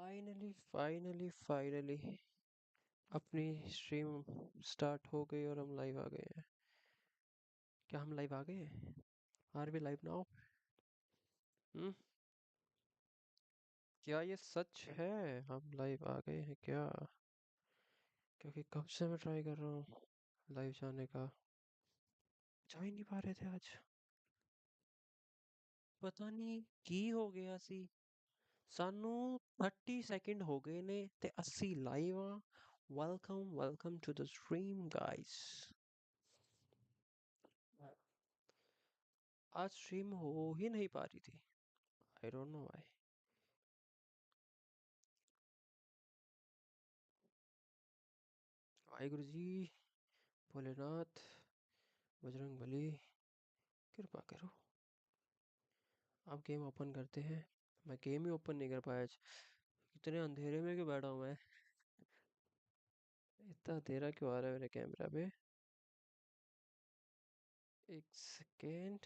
Finally अपनी stream start हो गई और हम लाइव आ गए हैं। क्या हम लाइव आ गए हैं? Are we live now? Hmm क्या ये सच है? हम लाइव आ गए हैं क्या? क्योंकि कब से मैं ट्राई कर रहा हूँ लाइव जाने का, जा ही नहीं पा रहे थे आज। पता नहीं की हो गया सी। सानू 30 सेकंड हो गए ने ते 80 लाइव आ। Welcome to the stream guys. आज स्ट्रीम हो ही नहीं पा रही थी। I don't know why. Waheguru ji, Bholenath, Bajrang Bali, कृपा करो। अब गेम ओपन करते हैं। मैं गेम ही ओपन नहीं कर पाया आज। इतने अंधेरे में क्यों बैठा हूँ मैं? इतना अंधेरा क्यों आ रहा है मेरे कैमरा पे? एक सेकेंड।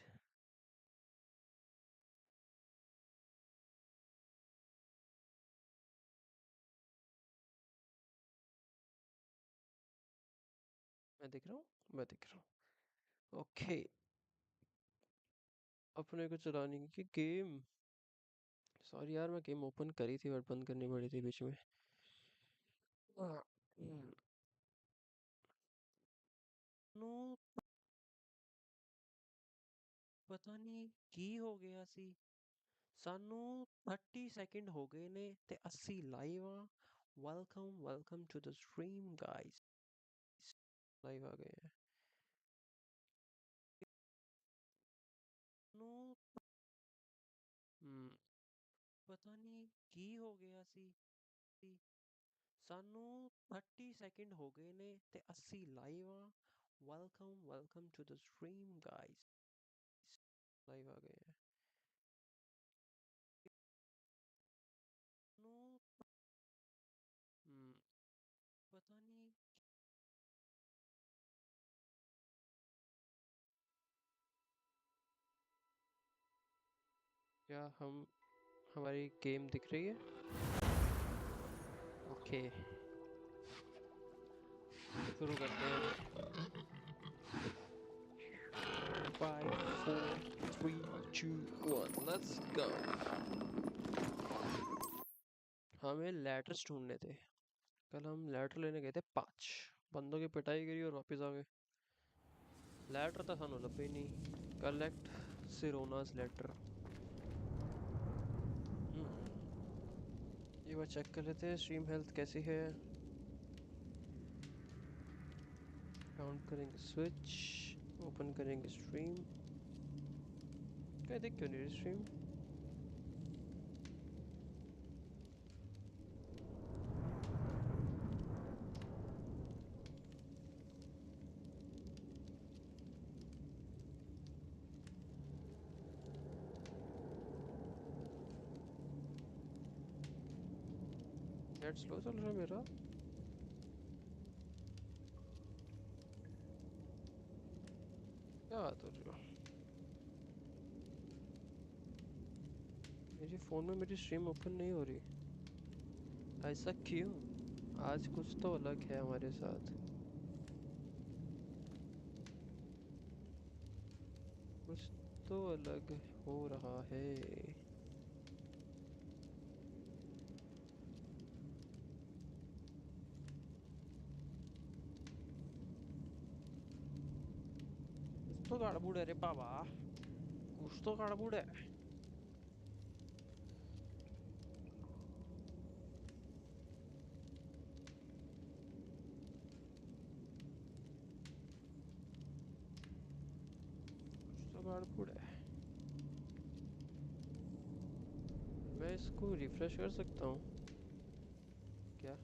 मैं दिख रहा हूँ। ओके। अपने को चलाने की गेम। सॉरी यार, मैं गेम ओपन करी थी बट बंद करनी पड़ी थी बीच में। हम्म, नो, पता नहीं की हो गया सी। सानू 30 सेकंड हो गए ने ते 80 लाइव आ। Welcome to the stream guys. Live आ गए हैं। नो, पता नहीं की हो गया सी। सानू 30 सेकंड हो गए ने ते 80 लाइव आ। Welcome to the stream guys. Live आ गए हैं। नो, पता नहीं। क्या हम हमारी गेम दिख रही है? ओके, शुरू करते हैं। 5 4 3 2 1 लेट्स गो। हमें लेटर्स ढूंढने थे। कल हम लेटर लेने गए थे 5 बंदों की पिटाई करी और वापस आ गए। लेटर तो सानू लभे ही नहीं। कलेक्ट सिरोनास लेटर। ये बार चेक कर लेते हैं स्ट्रीम हेल्थ कैसी है। काउंट करेंगे स्विच। ओपन करेंगे स्ट्रीम। क्या देख क्यों नहीं रही स्ट्रीम? नेट स्लो चल रहा है मेरा। क्या बात हो रही हो? मेरे फ़ोन में मेरी स्ट्रीम ओपन नहीं हो रही। ऐसा क्यों? आज कुछ तो अलग है हमारे साथ। कुछ तो अलग हो रहा है। कुछ तो गड़बड़ है रे बाबा। कुछ तो गड़बड़ है। कुछ तो गड़बड़ है। मैं इसको रिफ्रेश कर सकता हूँ क्या?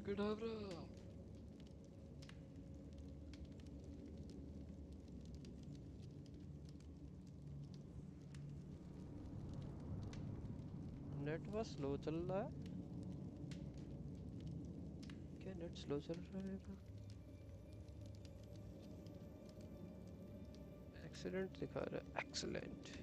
Kedavra. नेट बस स्लो चल रहा है। क्या नेट स्लो चल रहा है मेरा? एक्सीलेंट दिखा रहा है, एक्सीलेंट।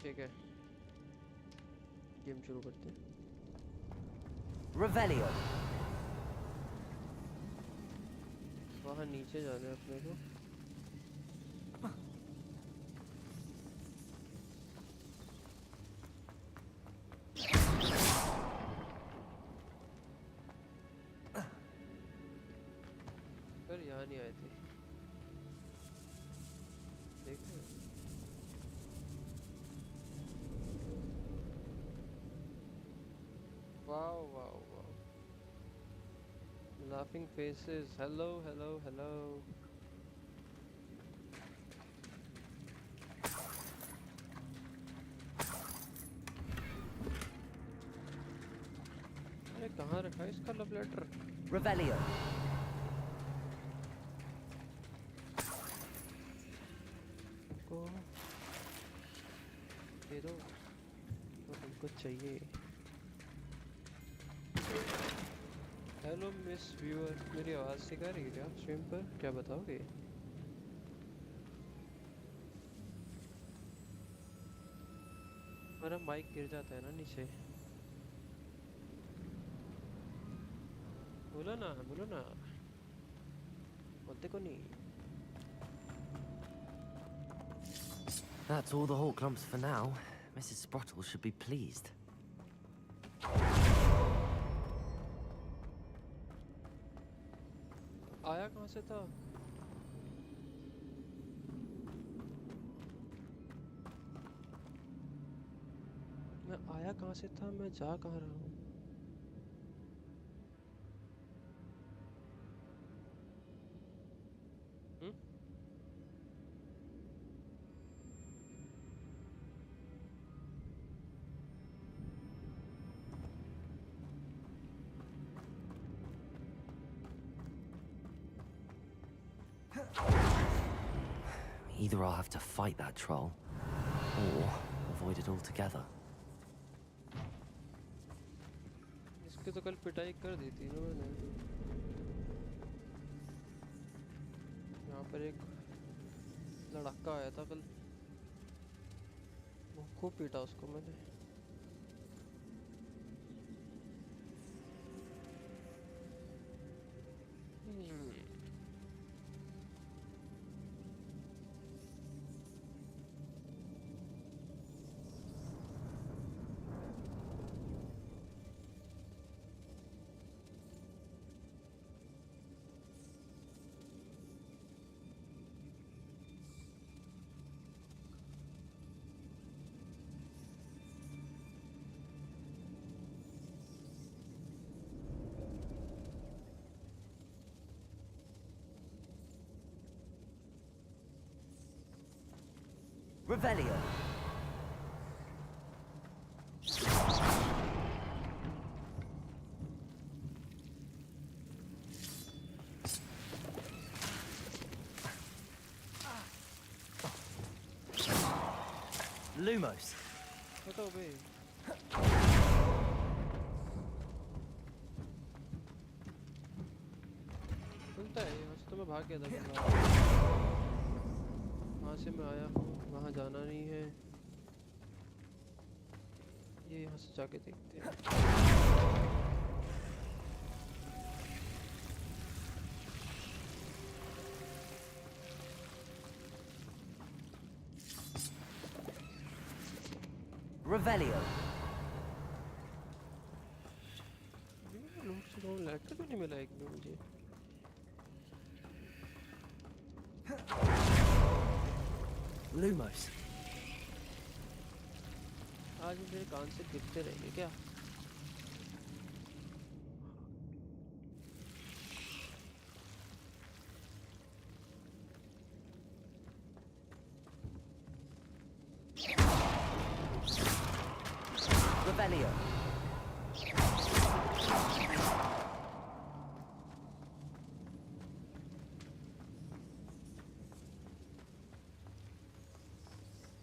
ठीक है, गेम शुरू करते हैं। Revelio. वहाँ नीचे जाना है अपने को। पर यहाँ नहीं आए थे, देख रहे हो? Wow wow wow, laughing faces, hello hello hello। अरे कहाँ रखा है इसका लव लेटर? Revelio. को दे दो तो तुमको चाहिए। हेलो मिस व्यूअर, मेरी आवाज़ सिखा रही है क्या स्ट्रीम पर? क्या बताओगे? मेरा माइक गिर जाता है ना नीचे। बोलो ना, बोलो ना, बोलते को नहीं। That's all the Hawk lumps for now. Mrs. Sprottle should be pleased. आया कहाँ से था? मैं आया कहाँ से था, मैं जा कहाँ रहा हूँ? Either I'll have to fight that troll, or avoid it altogether. इसके तो कल पिटाई कर दी थी ना मैंने। यहाँ पर एक लड़का आया था कल, वो खूब पीटा उसको मैंने। Revelio. Lumos. बताओ बे। खुलता है यहाँ से तो मैं भाग गया था। वहाँ से मैं आया हूँ, वहाँ जाना नहीं है। ये यहाँ से जाके देखते हैं। Revelio. लूट से लेटर भी नहीं मिला एक भी मुझे। Lumos. आज मेरे कान से गिरते रहेंगे क्या?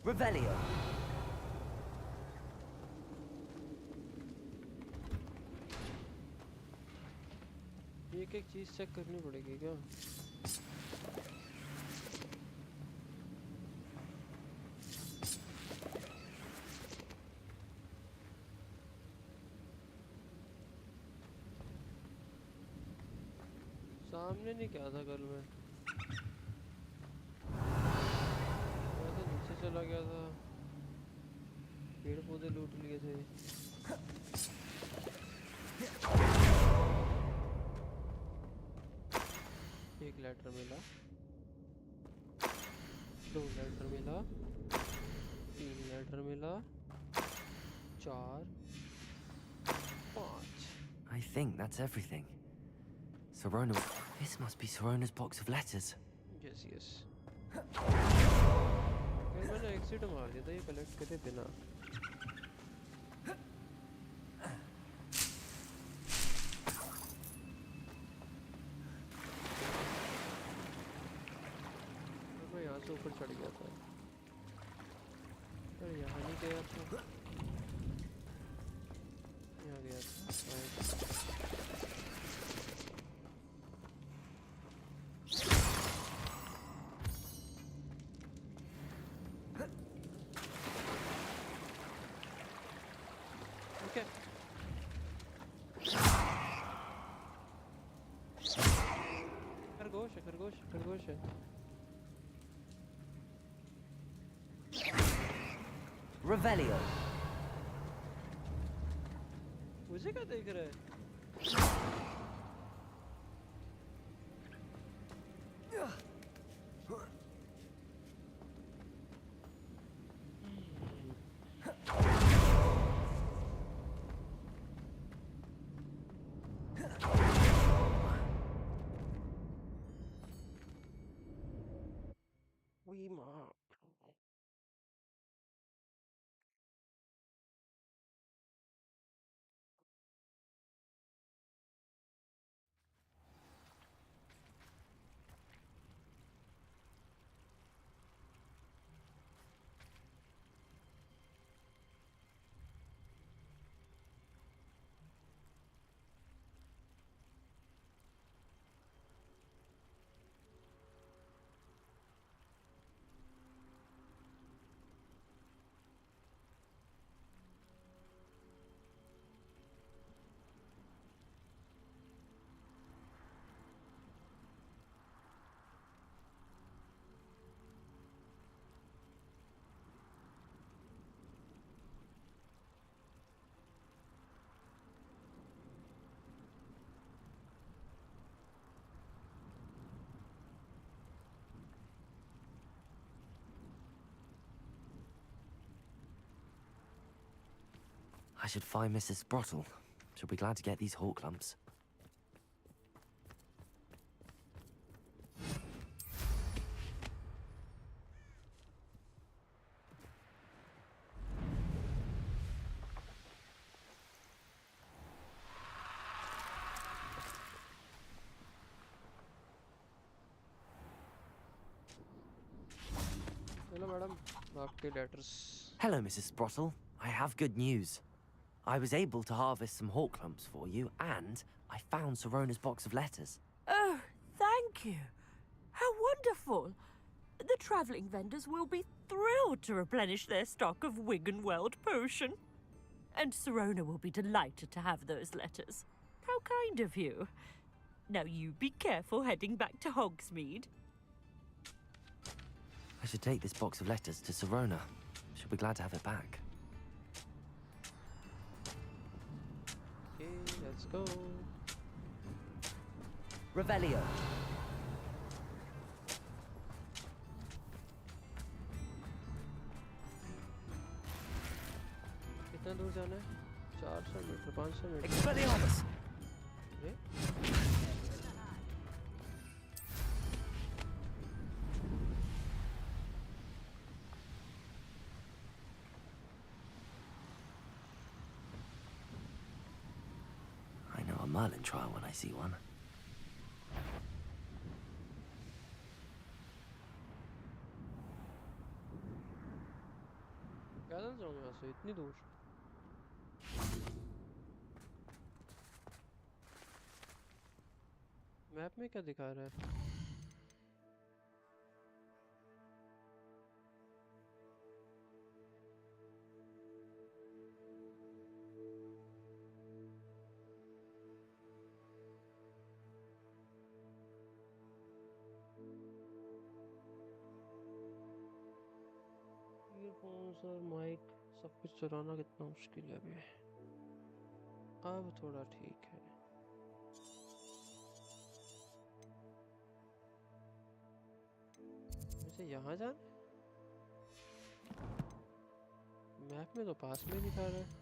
Revelio. Revelio. एक एक चीज चेक करनी पड़ेगी क्या? सामने नहीं क्या था कल मैं तो नीचे चला गया था, पेड़ पौधे लूट लिए थे। एक लेटर मिला, 2 लेटर मिला, 3 लेटर मिला, 4, 5। I think that's everything. Sirona. This must be Sirona's box of letters. Yes yes, मैंने एक्सिट मार दिया था ये कलेक्ट करे बिना। मैं यहाँ से ऊपर चढ़ गया था, पर यहाँ नहीं गया था, यहाँ गया था। Okay. खरगोश है, खरगोश, खरगोश है। Revelio. मुझे क्या देख रहा है? We mop. I should find Mrs. Sprottle. She'll be glad to get these hawk lumps. Hello, madam. आपके letters. Hello, Mrs. Sprottle. I have good news. I was able to harvest some hawk lumps for you, and I found Sirona's box of letters. Oh, thank you. How wonderful. The travelling vendors will be thrilled to replenish their stock of Wiggenweld potion. And Sirona will be delighted to have those letters. How kind of you. Now you be careful heading back to Hogsmeade. I should take this box of letters to Sirona. She'll be glad to have it back. Okay, let's go. Revelio. कितना दूर जाना है? 400 metre, 500 metre. Expelliarmus! ये? Merlin trial when I see one. पैदल जाऊँ यहाँ से इतनी दूर? मैप में क्या दिखा रहा है? ईयरफोन्स और माइक सब कुछ चलाना कितना मुश्किल है अभी। अब थोड़ा ठीक है। वैसे यहाँ जाना? मैप में तो पास में दिखा रहा है।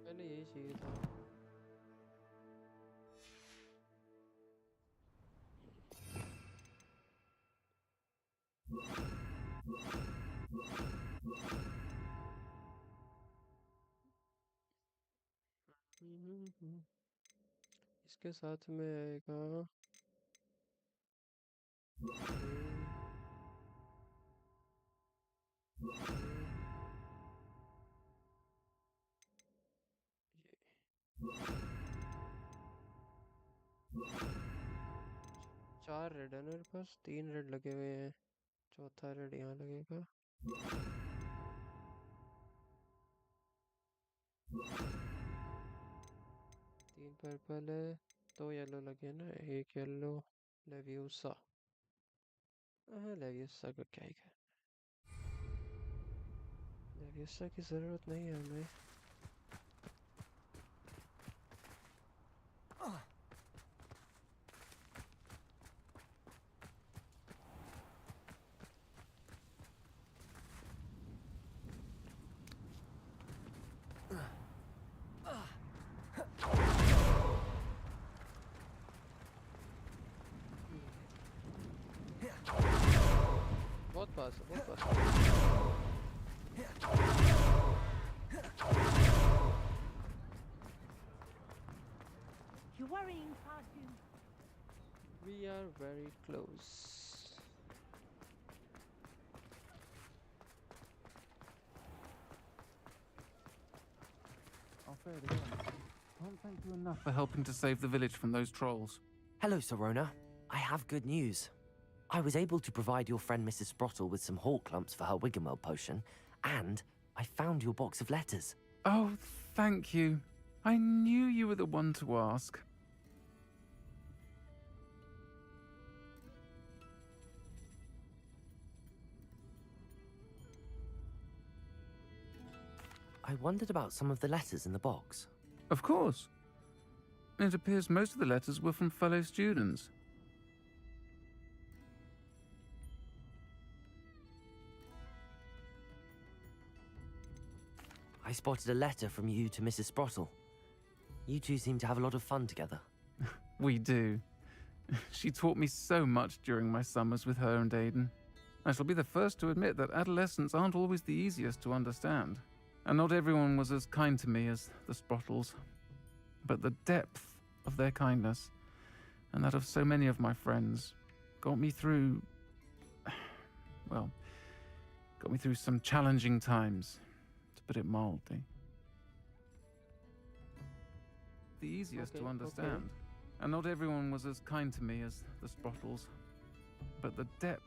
पहले यही चाहिए था। इसके साथ में आएगा चार रेड है मेरे पास, 3 रेड लगे हुए हैं, चौथा रेड यहाँ लगेगा। तीन पर्पल है, 2 येलो लगे ना, एक येलो लेवियोसा। लेवियोसा का क्या ही है, लेवियोसा की जरूरत नहीं है हमें। बहुत पास है, बहुत पास है। You're worrying, Cartoon. We are very close. Can't thank you enough for helping to save the village from those trolls. Hello, Serona. I have good news. I was able to provide your friend Mrs. Sprottle with some hawk clumps for her Wiggenweld potion, and I found your box of letters. Oh, thank you. I knew you were the one to ask. I wondered about some of the letters in the box. Of course. It appears most of the letters were from fellow students. I spotted a letter from you to Mrs. Sprottle. You two seem to have a lot of fun together. We do. She taught me so much during my summers with her and Aiden. I shall be the first to admit that adolescents aren't always the easiest to understand, and not everyone was as kind to me as the Sprottles. But the depth of their kindness, and that of so many of my friends, got me through, well, got me through some challenging times, to put it mildly. The easiest to understand, and not everyone was as kind to me as the Sprottles. But the depth...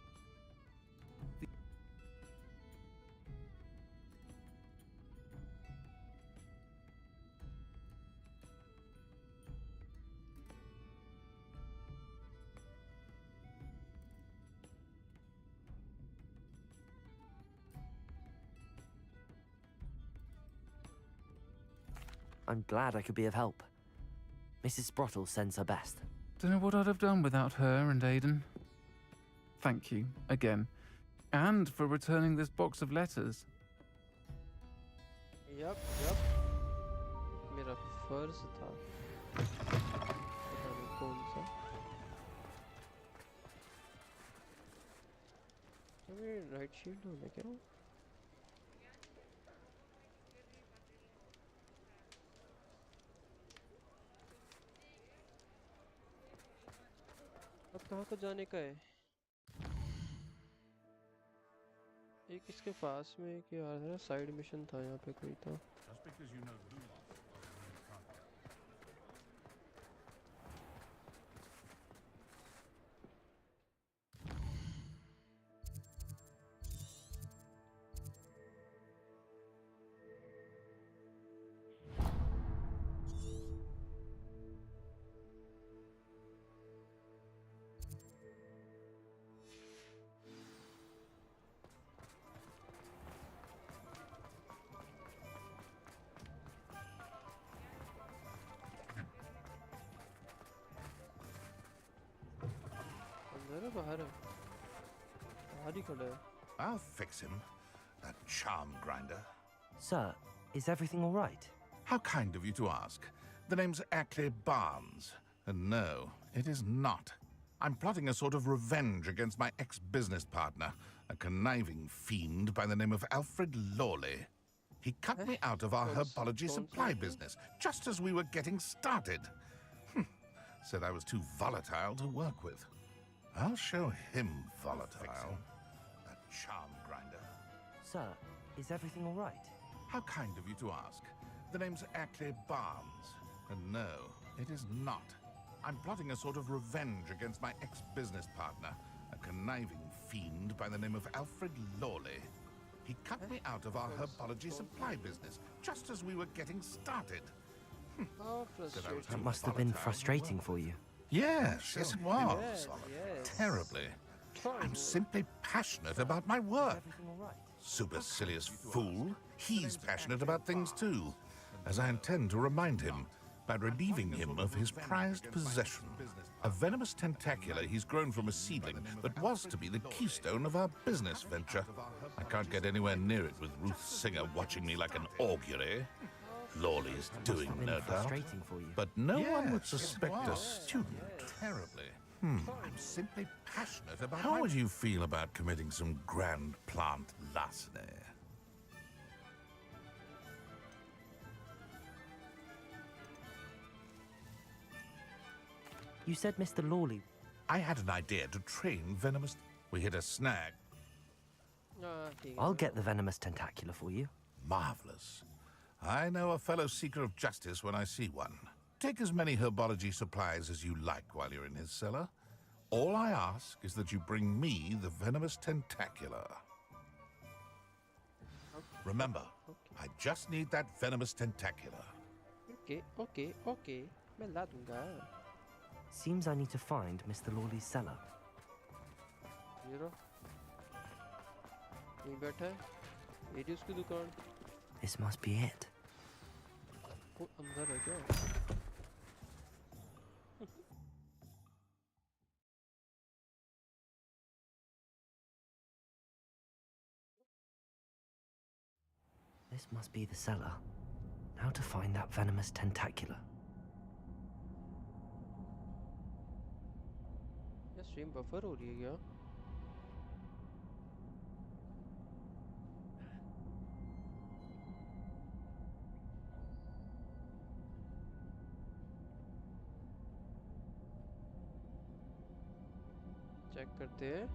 I'm glad I could be of help. Mrs. Sprottle sends her best. Don't know what I'd have done without her and Aidan. Thank you, again. And for returning this box of letters. Yep. मेरा फर्ज था पता नहीं कौन सा अबे right shield होना क्या अब कहाँ को जाने का है एक इसके पास में एक यार है साइड मिशन था यहाँ पे कोई था I'll fix him, that charm grinder. Sir, is everything all right? How kind of you to ask. The name's Ackley Barnes, and no, it is not. I'm plotting a sort of revenge against my ex-business partner, a conniving fiend by the name of Alfred Lawley. He cut me out of our herbology supply business, just as we were getting started. Said I was too volatile to work with. I'll show him volatile. That charm grinder. Sir, is everything all right? How kind of you to ask. The name's Ackley Barnes, and no, it is not. I'm plotting a sort of revenge against my ex-business partner, a conniving fiend by the name of Alfred Lawley. He cut me out of our herbology supply business, just as we were getting started. Said I was too That must have been volatile to frustrating work. for you. Yes, it was. Yes. Terribly. I'm simply passionate about my work. Everything all right? Supercilious fool. He's passionate about things too, as I intend to remind him by relieving him of his prized possession. A venomous tentacula he's grown from a seedling that was to be the keystone of our business venture. I can't get anywhere near it with Ruth Singer watching me like an augury. Lawley's doing, Been no doubt. frustrating for you. But no one would suspect a student. Terribly. I'm simply passionate about How would you feel about committing some grand plant larceny? You said Mr. Lawley. I had an idea to train venomous... We hit a snag. I'll get the venomous tentacula for you. Marvelous. I know a fellow seeker of justice when I see one. Take as many herbology supplies as you like while you're in his cellar. All I ask is that you bring me the venomous tentacula. Remember, I just need that venomous tentacula. Okay. मैं ला दूंगा. Seems I need to find Mr. Lawley's cellar. Hero. यहीं बैठा है. ये थी उसकी दुकान. This must be it. वो अंदर है क्या? This must be the cellar. How to find that venomous tentacula? ये स्ट्रीम बफर हो रही है क्या? चेक करते हैं।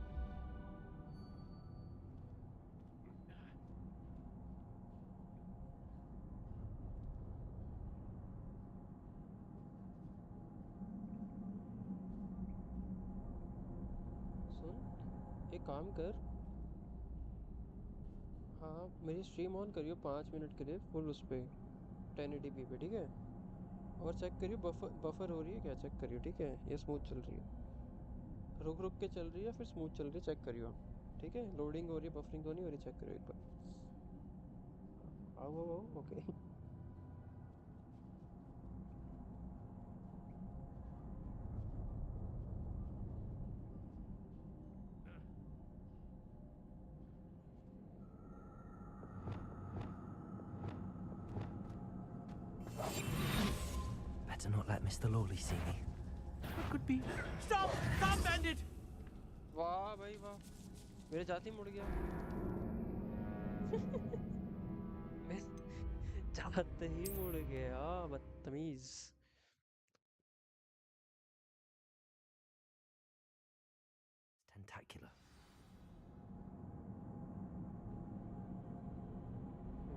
सुन, एक काम कर, हाँ मेरी स्ट्रीम ऑन करियो 5 मिनट के लिए फुल उस पे 1080p पे, ठीक है? और चेक करियो बफर हो रही है क्या, चेक करियो, ठीक है? ये स्मूथ चल रही है, रुक रुक के चल रही है फिर स्मूथ चल रही है, चेक करियो, ठीक है? लोडिंग हो रही है, बफरिंग तो नहीं हो रही, चेक करियो एक बार। आओ आओ आओ, okay. Better not let Mr. Lawley see me. It could be. Stop! Stop, bandit! वाह भाई वाह, मेरे जाते ही मुड़ गया। मैं जाते ही मुड़ गया, बदतमीज। Tentacular.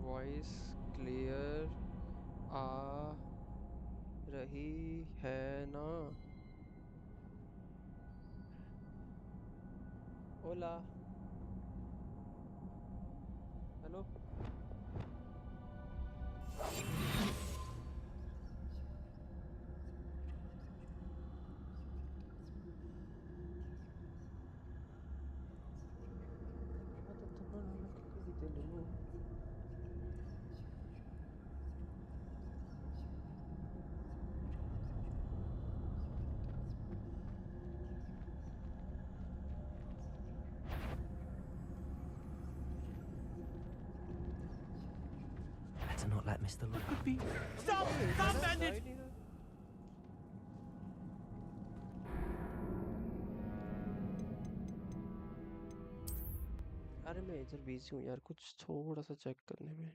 वॉइस क्लियर आ रही है ना? ओला, हेलो। मदद मांगती दिल नू। Better not let Mr. Lawley. Could be. Stop! Stop, bandit! अरे मैं इधर बिजी हूँ यार, कुछ थोड़ा सा चेक करने में।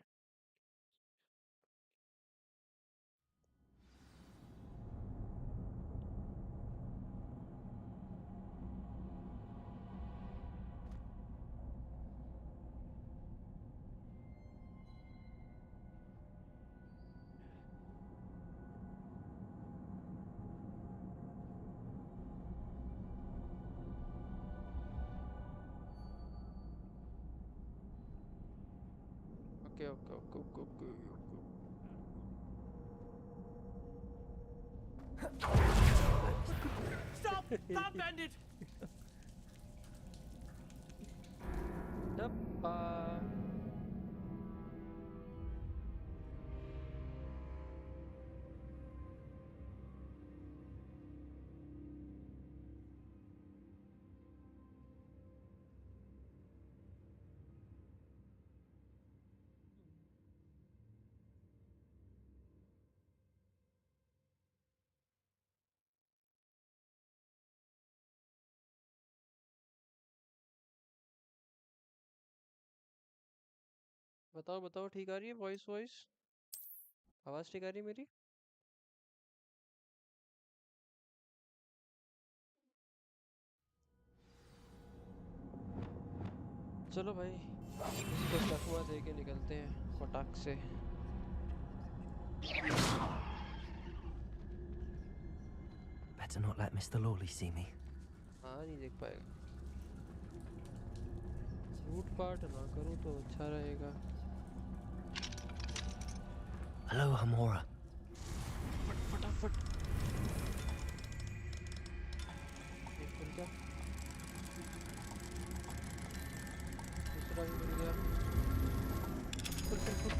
Okay okay okay okay okay okay. Stop! Stop, bandit! डब्बा। बताओ बताओ, ठीक आ रही है वॉइस? वॉइस आवाज ठीक आ रही है मेरी? चलो भाई, इसको चकमा दे के निकलते हैं फटाक से। Better not let Mr. Lawley see me. हाँ नहीं देख पाएगा। लूटपाट ना करूँ तो अच्छा रहेगा। Hello, Hamora. फटाफट एक मिल गया, दूसरा भी मिल गया। Foot foot foot.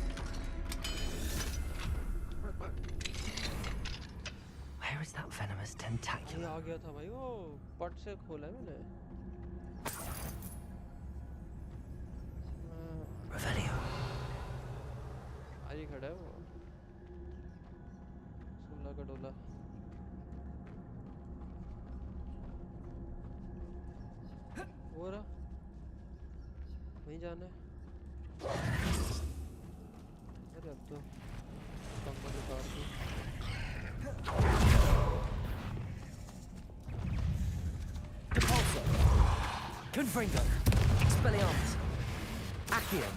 Where is that venomous ये tentacular? आ गया था भाई, वो पट से खोला है मैंने। Revelio. आज ही खड़ा है वो, 16 का डोला। वो रहा, वहीं जाना है। अरे अब तो कंपनी काट दी। Depulso. Confringo. Expelliarmus. Accio.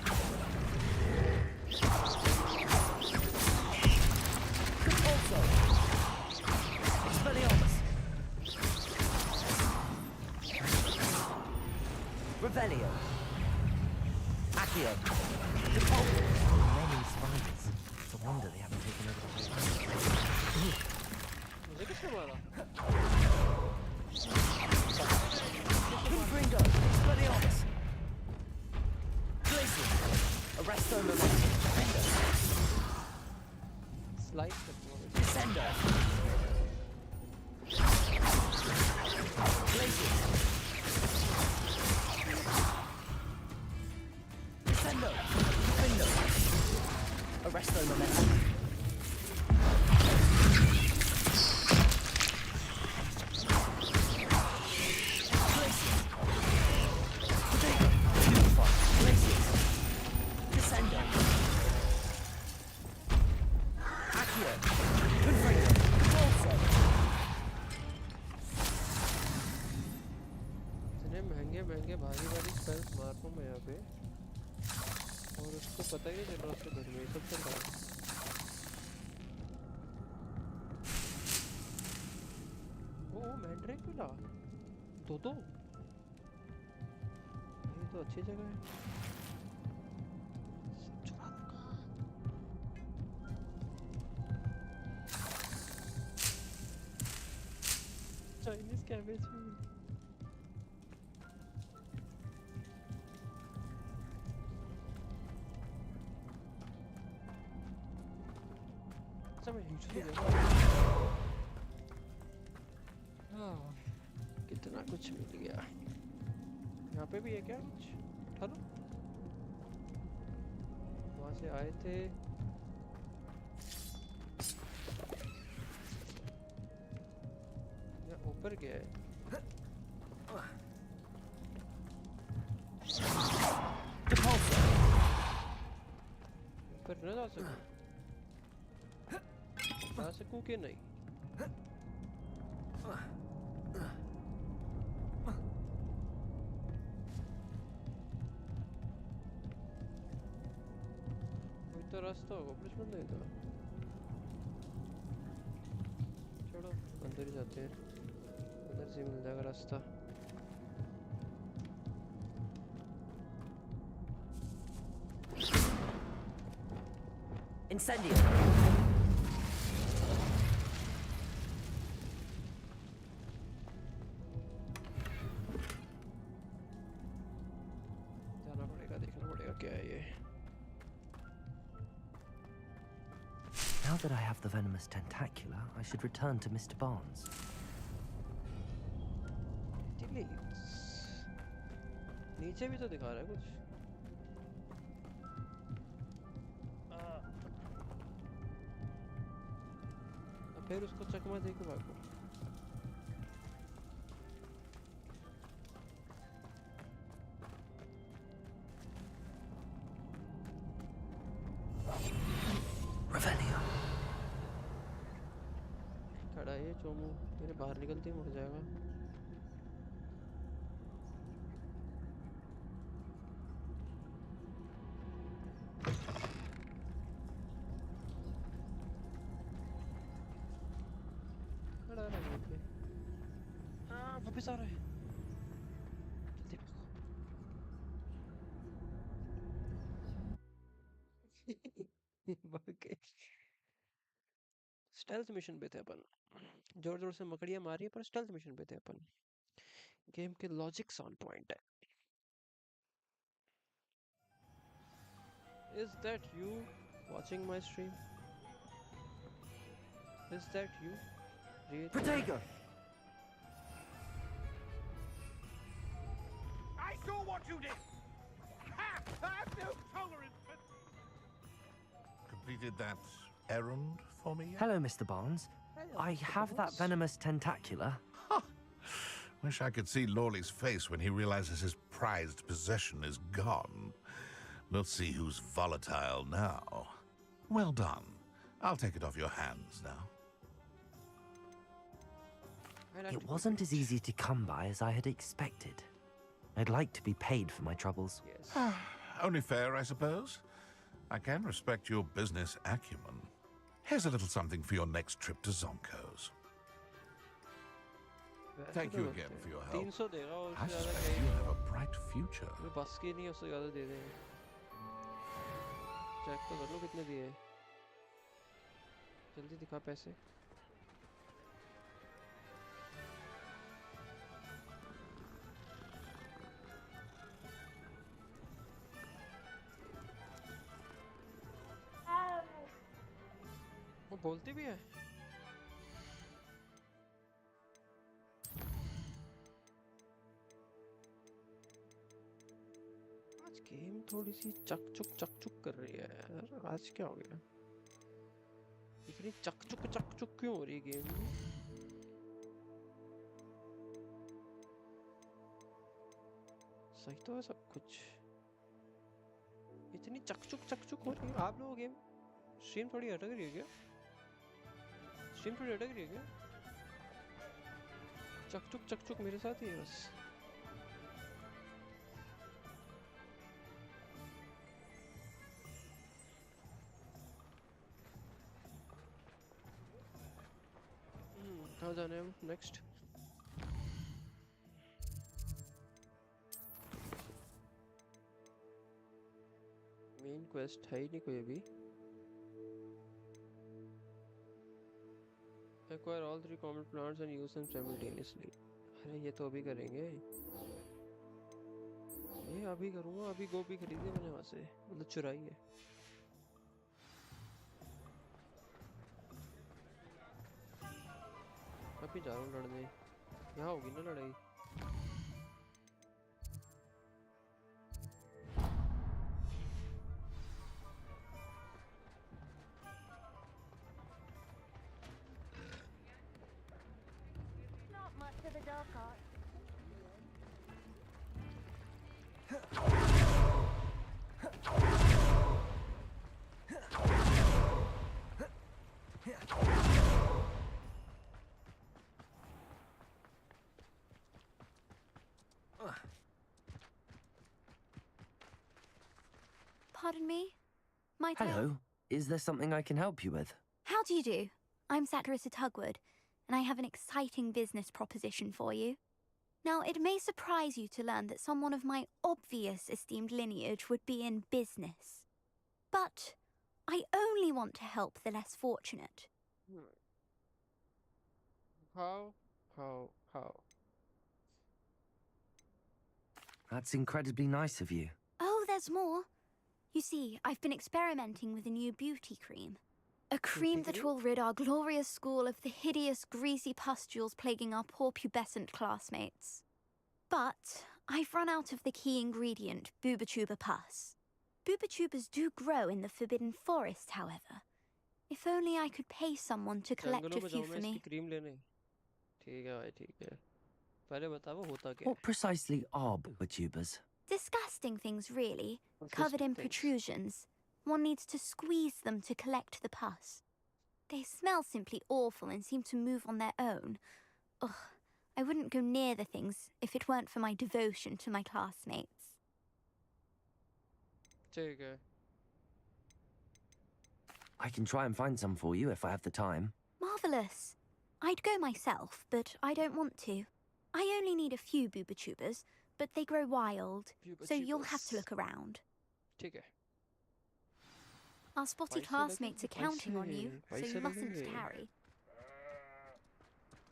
Compulso. Expelliarmus. Revelio. Accio. Compulso. Many spiders. It's a wonder they haven't taken over the whole. मुझे किसने मारा? Confringo. Expelliarmus. Glacier. Arresto Momentum. Slice करता हूँ. Descender. Glacier. Descendo. Findo. Arresto Momentum. Glacier. Potato. Uniform. Glacier. Descendo. Accio. Confringo. Compulso. इतने महंगे महंगे भारी भारी स्पेल्स मार रहा हूँ मैं यहाँ पे और उसको पता ही नहीं चल रहा उसके घर में ये सब चल रहा है. ओ मैंड्रेकुला दो ये तो अच्छी जगह है. सब चुरा लूंगा. चाइनीज कैबेज भी. अच्छा मैं यूजुअली हाँ कितना कुछ मिल गया. यहाँ पे भी है क्या कुछ? हेलो वहाँ से आए थे. या ऊपर गया है. Compulso. ऊपर न जा सकूं. जा सकूं कि नहीं? कोई तो रास्ता होगा. ब्रिज बंद है तो चलो अंदर ही जाते हैं. अंदर से मिल जाएगा रास्ता. Incendio. जाना पड़ेगा. देखना पड़ेगा क्या है ये. Now that I have the venomous tentacula, I should return to Mr. Barnes. Deletes. नीचे भी तो दिखा रहा है कुछ. अब फिर उसको चकमा दे के भागो. Revelio. खड़ा है ये चोमू. मेरे बाहर निकलते ही मर जाएगा. खड़ा है वहीं पे. हाँ वापस आ रहा है. जल्दी भागो. भाग गए. स्टेल्थ मिशन पे थे अपन. जोर जोर से मकड़ियां मारी पर स्टेल्थ मिशन पे थे अपन. गेम के लॉजिक्स ऑन पॉइंट है. Is that you watching my stream? Is that you? Really? Protego. I saw what you did! Ha! I have no tolerance for... Completed that errand for me yet? Hello, Mr. Barnes. I have that venomous tentacula. Wish I could see Lawley's face when he realizes his prized possession is gone. We'll see who's volatile now. Well done. I'll take it off your hands now. It wasn't as easy to come by as I had expected. I'd like to be paid for my troubles. Yes. Only fair, I suppose. I can respect your business acumen. Here's a little something for your next trip to Zonko's. वैसे Thank तो you बनते again हैं। for your help. 300 देगा और I उससे ज़्यादा suspect क्या you he have a bright future. मैं बस की नहीं उससे ज़्यादा दे देंगे। चेक तो कर लो कितने दिए हैं। जल्दी दिखा पैसे। वो बोलती भी है। आज गेम थोड़ी सी चक चुक कर रही है यार। आज क्या हो गया? इतनी चक चुक क्यों हो रही है गेम में? सही तो है सब कुछ। इतनी चक चुक हो रही है। आप लोग गेम स्ट्रीम थोड़ी अटक रही है क्या? स्ट्रीम थोड़ी अटक रही है क्या? चक चुक मेरे साथ ही है बस। कहाँ जाना है हम नेक्स्ट? मेन क्वेस्ट है ही नहीं कोई अभी। Acquire all 3 common plants and use them simultaneously. अरे ये तो अभी करेंगे। ये अभी करूँगा। अभी गोभी खरीदी मैंने वहाँ से, मतलब चुराई है। अभी जा रहा हूँ लड़ने। यहाँ होगी ना लड़ाई? Not much of a dog cart. Pardon me? My turn. Hello. Is there something I can help you with? How do you do? I'm Satwick Hogwarts, and I have an exciting business proposition for you. Now, it may surprise you to learn that someone of my obvious esteemed lineage would be in business. But I only want to help the less fortunate. How? That's incredibly nice of you. Oh, there's more. You see, I've been experimenting with a new beauty cream. A cream that will rid our glorious school of the hideous, greasy pustules plaguing our poor pubescent classmates. But I've run out of the key ingredient, Booba pus. Boobachubas do grow in the Forbidden Forest, however. If only I could pay someone to collect a few for me. Cream लेने। ठीक है भाई ठीक है। पहले बता वो होता क्या है? What precisely are boobachubas? Disgusting things, really, covered in protrusions. One needs to squeeze them to collect the pus. They smell simply awful and seem to move on their own. Ugh, I wouldn't go near the things if it weren't for my devotion to my classmates. ठीक है। I can try and find some for you if I have the time. Marvellous. I'd go myself, but I don't want to. I only need a few boobachubas, but they grow wild, so you'll have to look around. ठीक है। Our spotty पैसे classmates are लगेंगे, counting on you, so पैसे you mustn't लगेंगे। tarry.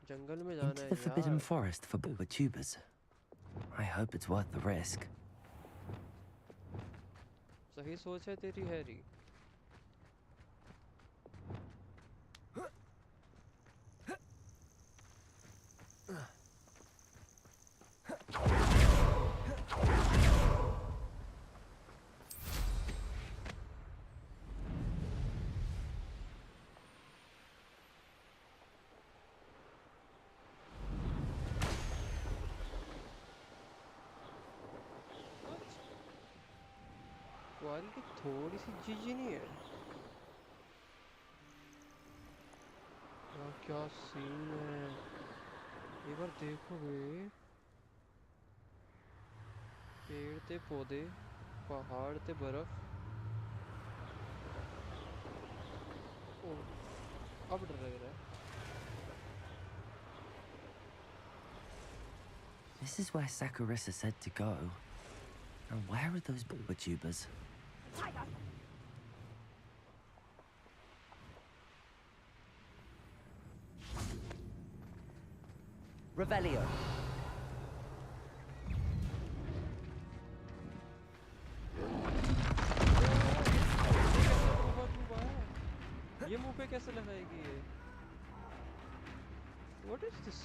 जंगल में जाना Into है the Forbidden यार। Forest for boobachubas. I hope it's worth the risk. सही सोच है तेरी हैरी। कुआरी की थोड़ी सी जीजी नहीं है। यार क्या सीन है। एक बार देखोगे पेड़ ते पौधे, पहाड़ ते बर्फ। ओ, अब डर लग रहा है। This is where Sakurissa said to go. And where are those booba-tubers? Revelio. ये मुंह पे कैसे लगाएगी ये? What is this?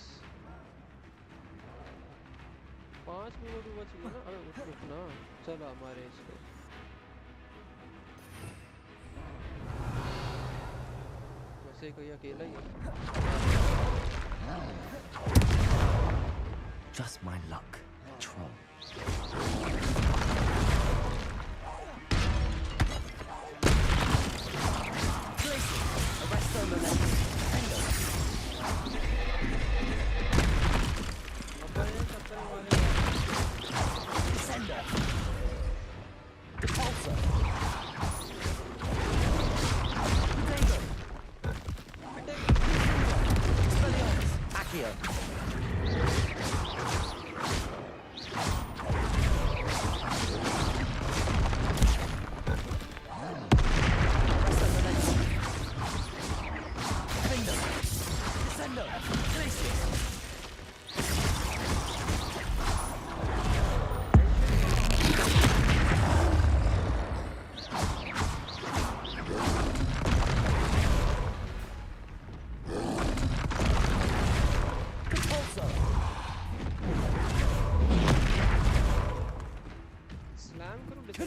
5 मिनट हुआ चाहिए ना? अबे रुक ना, चल हमारे इसको। वैसे कोई अकेला ही है। Just my luck, troll. Arresto momentum. Descender. Repulsor.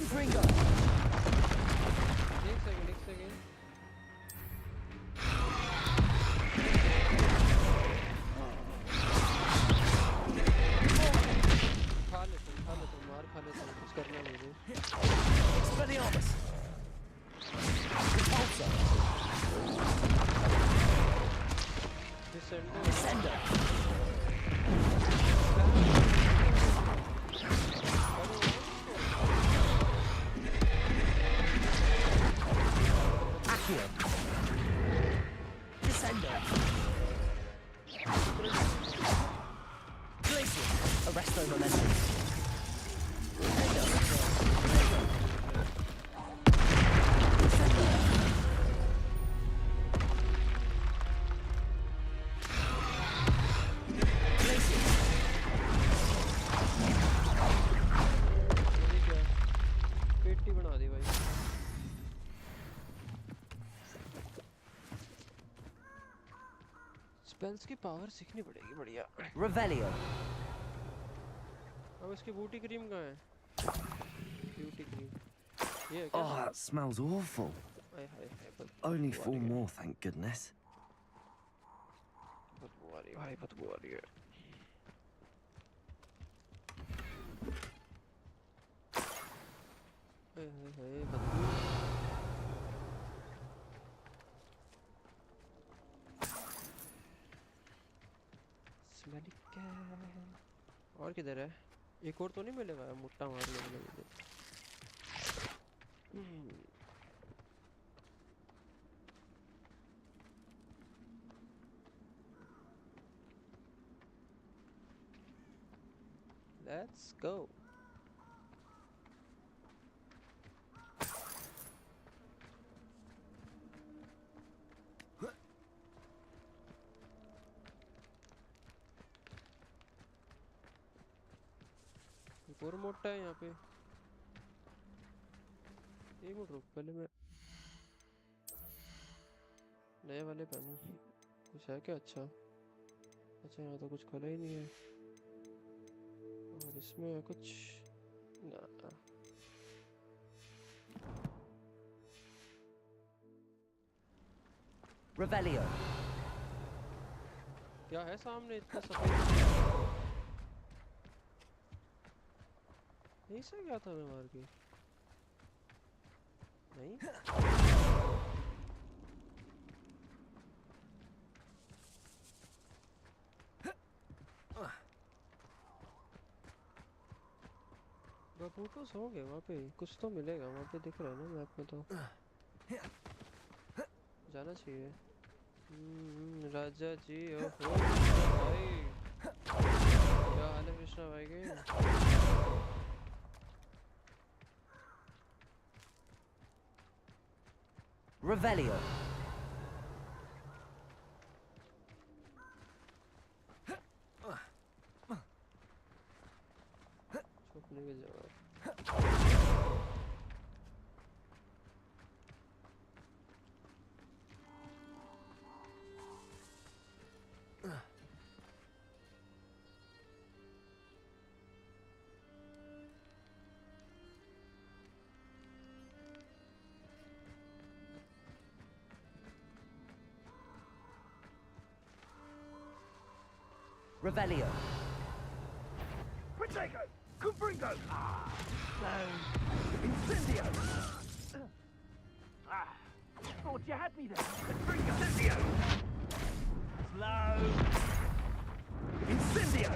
Potato. Expelliarmus. Accio. Spells की पावर सीखनी पड़ेगी बढ़िया। Revelio. अब इसकी बूटी क्रीम कहाँ है? ब्यूटी क्रीम ये है क्या? Oh, that smells awful. Hi hi hi, Only बदबू आ 4 रही है। more, thank goodness. बदबू आ रही है भाई, बदबू आ रही है। हाय हाय हाय, बदबू। Smelly cat. और किधर है? एक और तो नहीं मिलेगा? मुट्ठा मार लेंगे मुझे। Let's go. एक और मोटा है यहाँ पे। एक मिनट रुक, पहले मैं नए वाले पहनूं। कुछ है क्या? अच्छा अच्छा, यहाँ तो कुछ खुला ही नहीं है। और इसमें है कुछ ना। Revelio. क्या है सामने इतना सफेद? यही से गया था मैं मार के? नहीं। फोटोज होंगे वहाँ पे, कुछ तो मिलेगा वहाँ पे, दिख रहा है ना मैप में तो। जाना चाहिए। राजा जी ओहो कृष्णा भाई, क्या हाल है कृष्णा भाई के? Revelio. छुपने की जगह। Revelio. Protego! Confringo! Incendio! Thought you had me there. Confringo! Incendio! Slow! Incendio!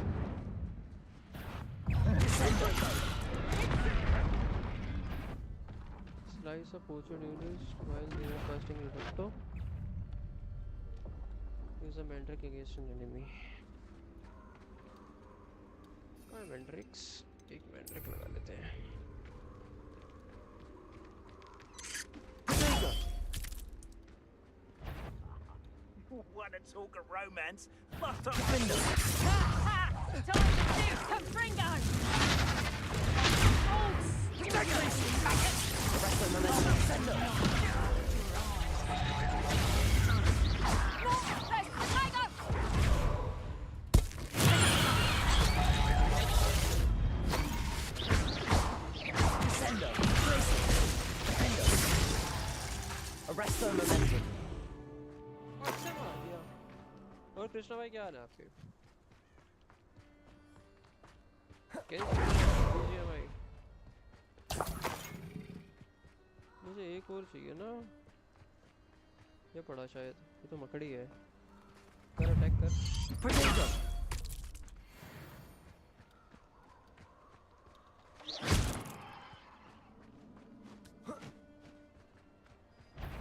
Slice of opportunities while they are casting Rotto. Use a Mandrake against an enemy. कौन है Mandrax? एक Mandrake लगा लेते हैं। Want to talk of romance? Bust up! Ha! Time to shoot! Confringo! Arresto momentum. अच्छा मार दिया। और कृष्णा भाई क्या हाल है आपके? कैसे भाई? मुझे एक और चाहिए ना। ये पड़ा शायद, ये तो मकड़ी है। कर अटैक कर। Protego.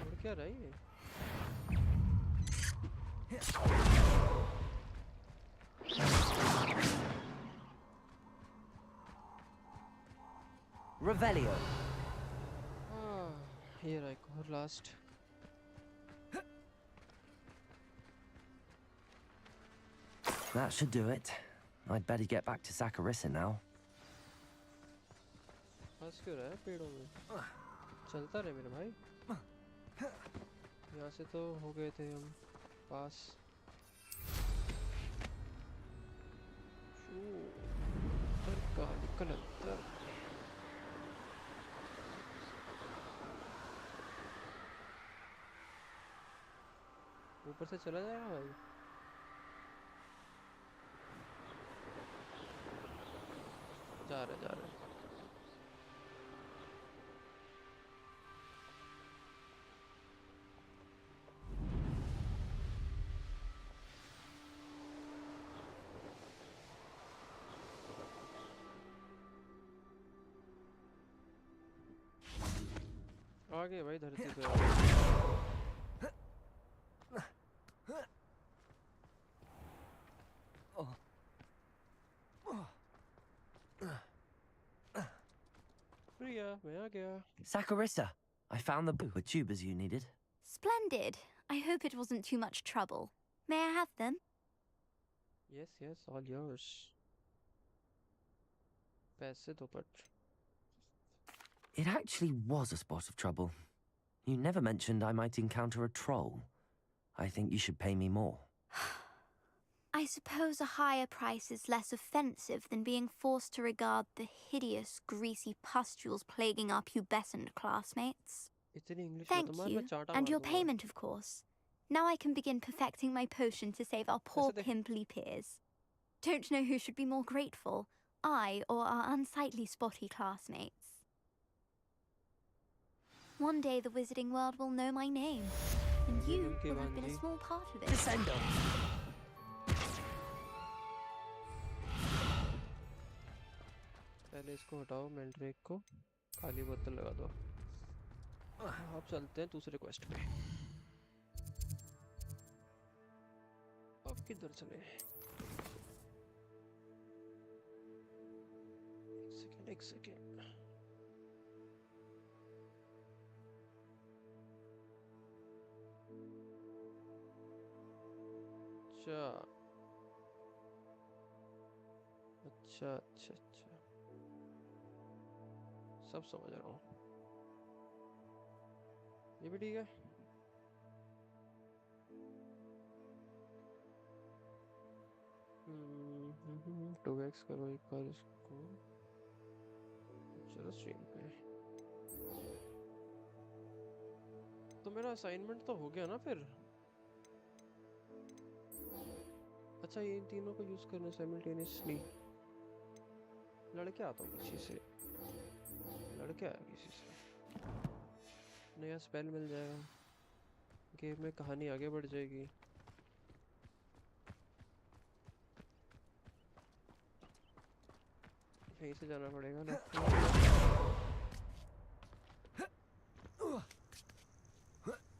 और क्या रहा है? Revelio. ये रहा एक और last. That should do it. I'd better get back to Saccharissa now. फंस क्यों रहा है पेड़ों में? चलता रहे मेरे भाई। यहाँ से तो हो गए थे हम पास। ऊपर का निकल अंदर। ऊपर से चला जाएगा भाई। जा रहे आगे भाई धरती पे। प्रिया मैं आ गया। Saccharissa, I found the tubers you needed. Splendid. I hope it wasn't too much trouble. May I have them? Yes, all yours. पैसे दो पट। It actually was a spot of trouble. You never mentioned I might encounter a troll. I think you should pay me more. I suppose a higher price is less offensive than being forced to regard the hideous, greasy pustules plaguing our pubescent classmates. इतनी English Thank मत मार, you, मैं चांटा and मार your दूंगा। payment, of course. Now I can begin perfecting my potion to save our poor ऐसे देख। pimply peers. Don't know who should be more grateful, I or our unsightly spotty classmates. One day the wizarding world will know my name, and you will have been a small part of it. Descendo. पहले पहले इसको हटाओ, Mandrake को। काली बोतल लगा दो। अब चलते हैं दूसरे क्वेस्ट पे। अब किधर चले? एक सेकेंड। अच्छा अच्छा अच्छा अच्छा, सब समझ रहा हूँ। ये भी ठीक है। टू एक्स करो एक बार इसको। चलो स्ट्रीम पे। तो मेरा असाइनमेंट तो हो गया ना फिर। अच्छा, ये इन तीनों को यूज करना साइमल्टेनियसली। लड़के आता हूँ किसी से, लड़के आया किसी से, नया स्पेल मिल जाएगा, गेम में कहानी आगे बढ़ जाएगी। यहीं से जाना पड़ेगा लेफ्ट में।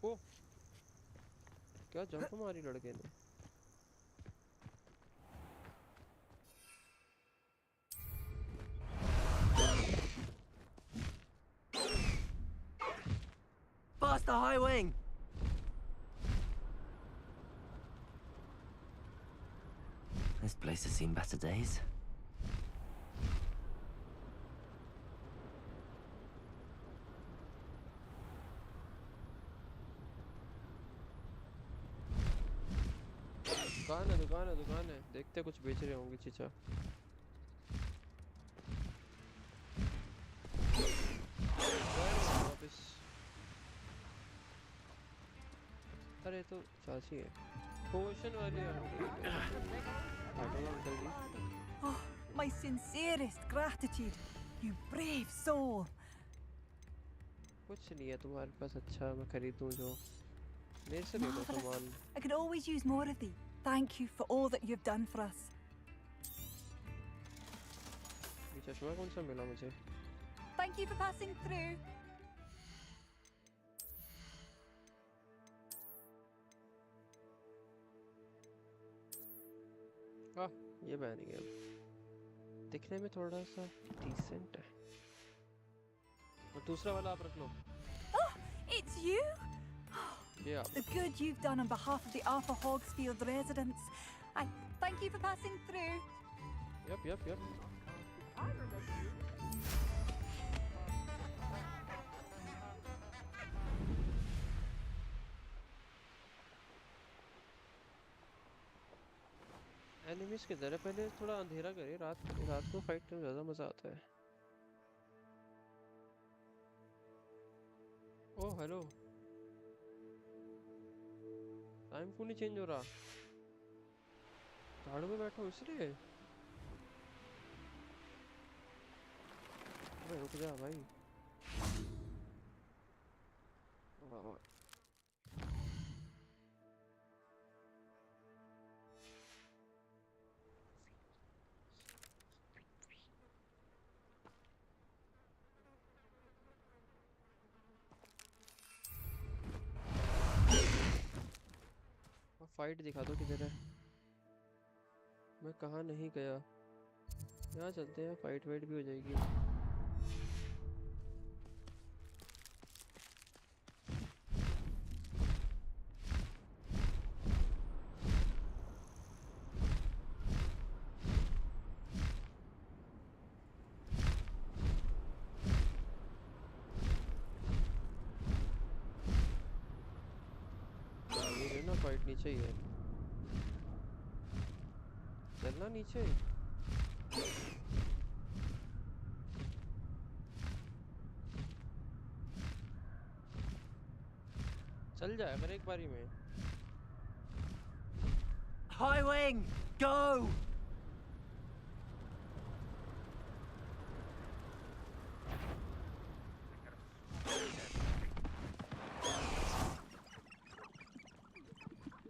ओ, क्या जंप मारी लड़के ने। Faster, high wing! This place has seen better days. दुकान है दुकान है दुकान है, देखते कुछ बेच रहे होंगे चीचा। वापस। अरे तो चाची है, पोशन वाली uncle ji. Oh, my sincerest gratitude, you brave soul. कुछ नहीं है तुम्हारे पास, अच्छा मैं खरीदूं जो। मेरे से ले लो Marvelous. सामान। I could always use more of thee. Thank you for all that you've done for us. ये चश्मा कौन सा मिला मुझे? Thank you for passing through. हाँ, ये पहन गया। दिखने में थोड़ा सा डिसेंट है। और दूसरा वाला आप रख लो। Oh, it's you? ये आप। The good you've done on behalf of the Arthur Hogsfield residents. I thank you for passing through. Yup yup yup. Enemies किधर है? पहले थोड़ा अंधेरा करे, रात रात को फाइट करने में ज्यादा मजा आता है। ओह हेलो, टाइम क्यों नहीं चेंज हो रहा? झाड़ू में बैठा हूँ इसलिए। अबे रुक जा भाई। वाह वाह। फाइट दिखा दो किधर है। मैं कहाँ नहीं गया। यहाँ चलते हैं, फाइट वाइट भी हो जाएगी। ये ना फाइट नीचे ही है, चलना नीचे। चल जाए अगर एक बारी में। High wing, go!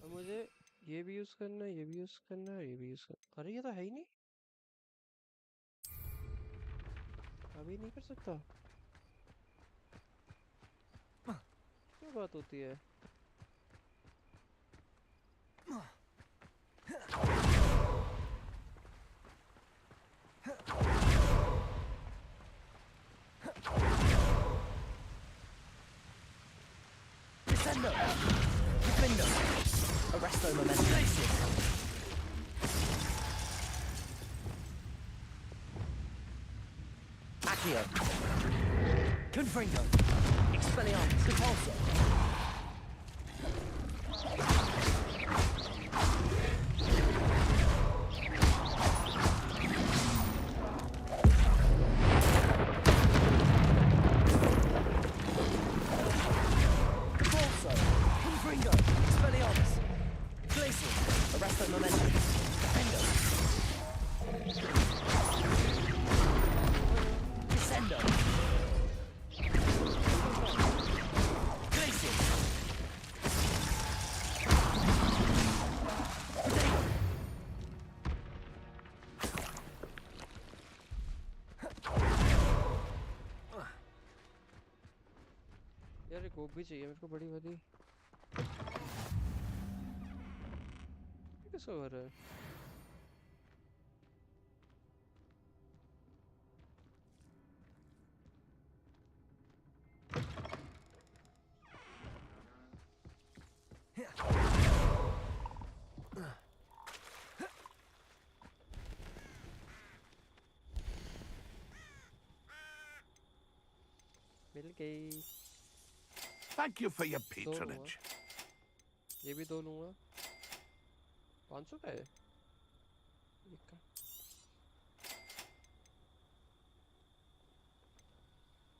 अब मुझे ये भी यूज करना है, ये भी यूज करना है, ये भी यूज करना। अरे ये तो है ही नहीं। अभी नहीं कर सकता? क्या बात होती है? Defender! Defender! Arresto momentum. Accio. Confringo. Expelliarmus. Repulsor. यार एक भी चाहिए मेरे को बड़ी वाली। किसका घर है? मिल गई। Thank you for your patronage. ये भी दो लूंगा। 500 का है ये का।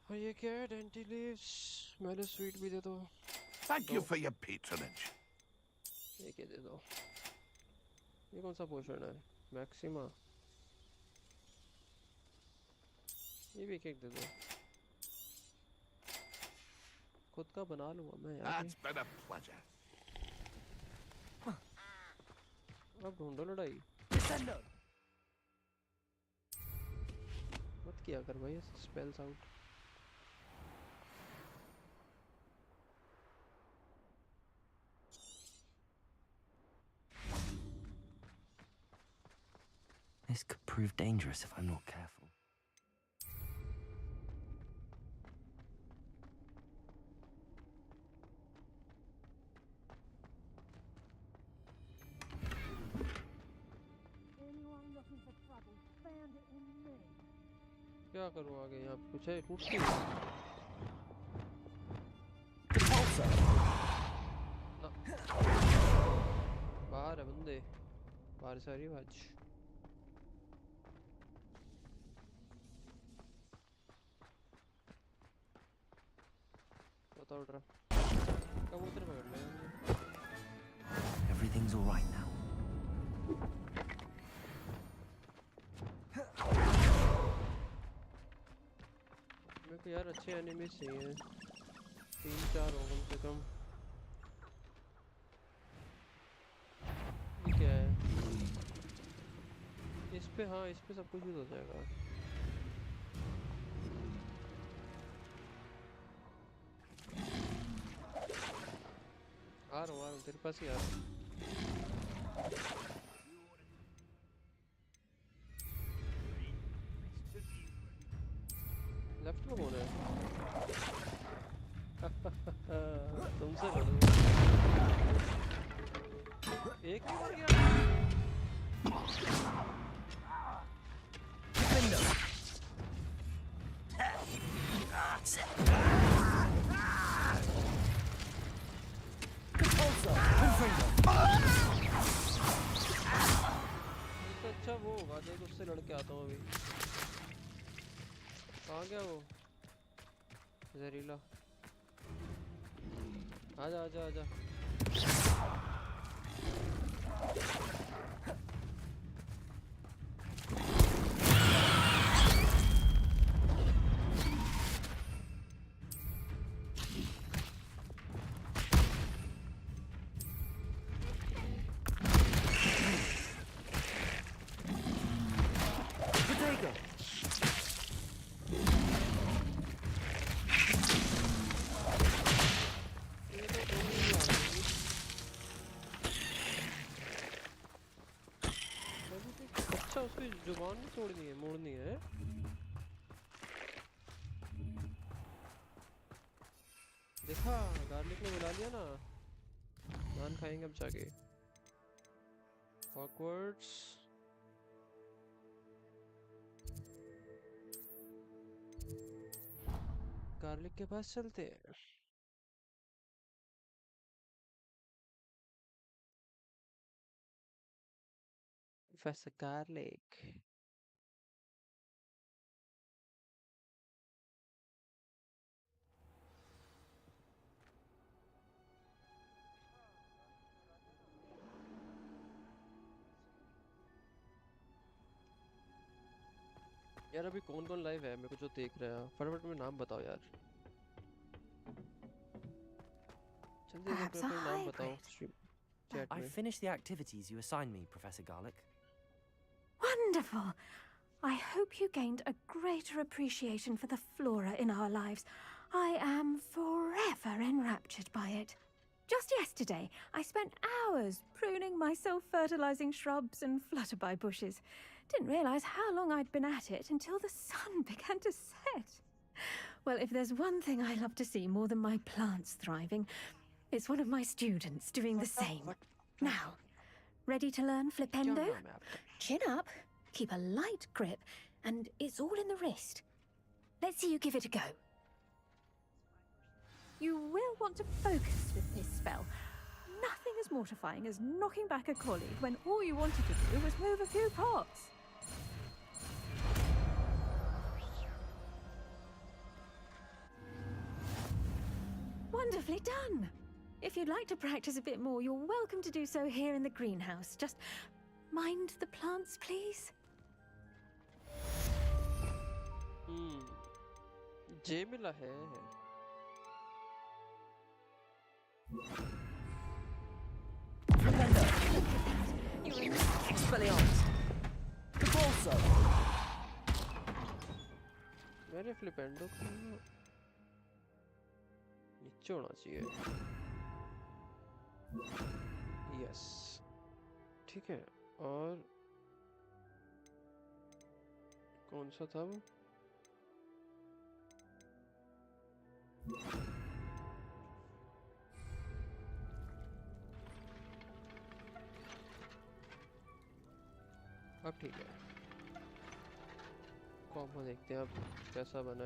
हाँ ये क्या है? Dainty leaves. मैंने स्वीट भी दे दो। Thank you for your patronage. ये क्या दे दो? ये कौन सा पोषण है? मैक्सिमा। ये भी एक दे दो। खुद का बना लूंगा मैं यार। That's been a pleasure. अब ढूंढो लड़ाई। मत किया कर भाई spells out. This could prove dangerous if I'm not careful. क्या करूँ आगे? यहाँ पे कुछ है? कुर्सी बाहर है बंदे। बाहर से आ रही आवाज। बताओ ड्रा। कबूतर पकड़ ले। Everything's all right now. मेरे को यार अच्छे एनिमीज चाहिए। 3-4 हो कम से कम। ये क्या है? इस पे हाँ इस पे सब कुछ यूज हो जाएगा। आ रहा हूँ तेरे पास ही आ रहा हूँ। लेफ्ट में कौन है? तुमसे लड़ूं। एक ही मर गया। अच्छा वो होगा देख उससे लड़के आता हूँ अभी। कहाँ गया वो? जहरीला। आजा आजा आजा। जुबान नहीं छोड़नी है, मोड़नी है। देखा, गार्लिक ने बुला लिया ना। नान खाएंगे अब जाके। Hogwarts। गार्लिक के पास चलते हैं। Professor Garlic। यार अभी कौन कौन लाइव है मेरे को जो देख रहा है, फटाफट में नाम बताओ यार। जल्दी अपने Perhaps a अपने नाम बताओ hybrid. स्ट्रीम चैट I've में। finished the activities you assigned me, Professor Garlic. Wonderful. I hope you gained a greater appreciation for the flora in our lives. I am forever enraptured by it. Just yesterday, I spent hours pruning my self-fertilizing shrubs and flutterby bushes. Didn't realize how long I'd been at it until the sun began to set. Well, if there's one thing I love to see more than my plants thriving, it's one of my students doing the same. Now, ready to learn Flipendo? Chin up, keep a light grip, and it's all in the wrist. Let's see you give it a go. You will want to focus with this spell. Nothing as mortifying as knocking back a colleague when all you wanted to do was move a few pots. Wonderfully done! If you'd like to practice a bit more, you're welcome to do so here in the greenhouse. Just mind the plants, please. जे मिला है। मेरे फ्लिपेंडो को नीचे होना चाहिए। Yes ठीक है। और कौन सा था वो? अब ठीक है, कॉम्बो देखते हैं अब कैसा बना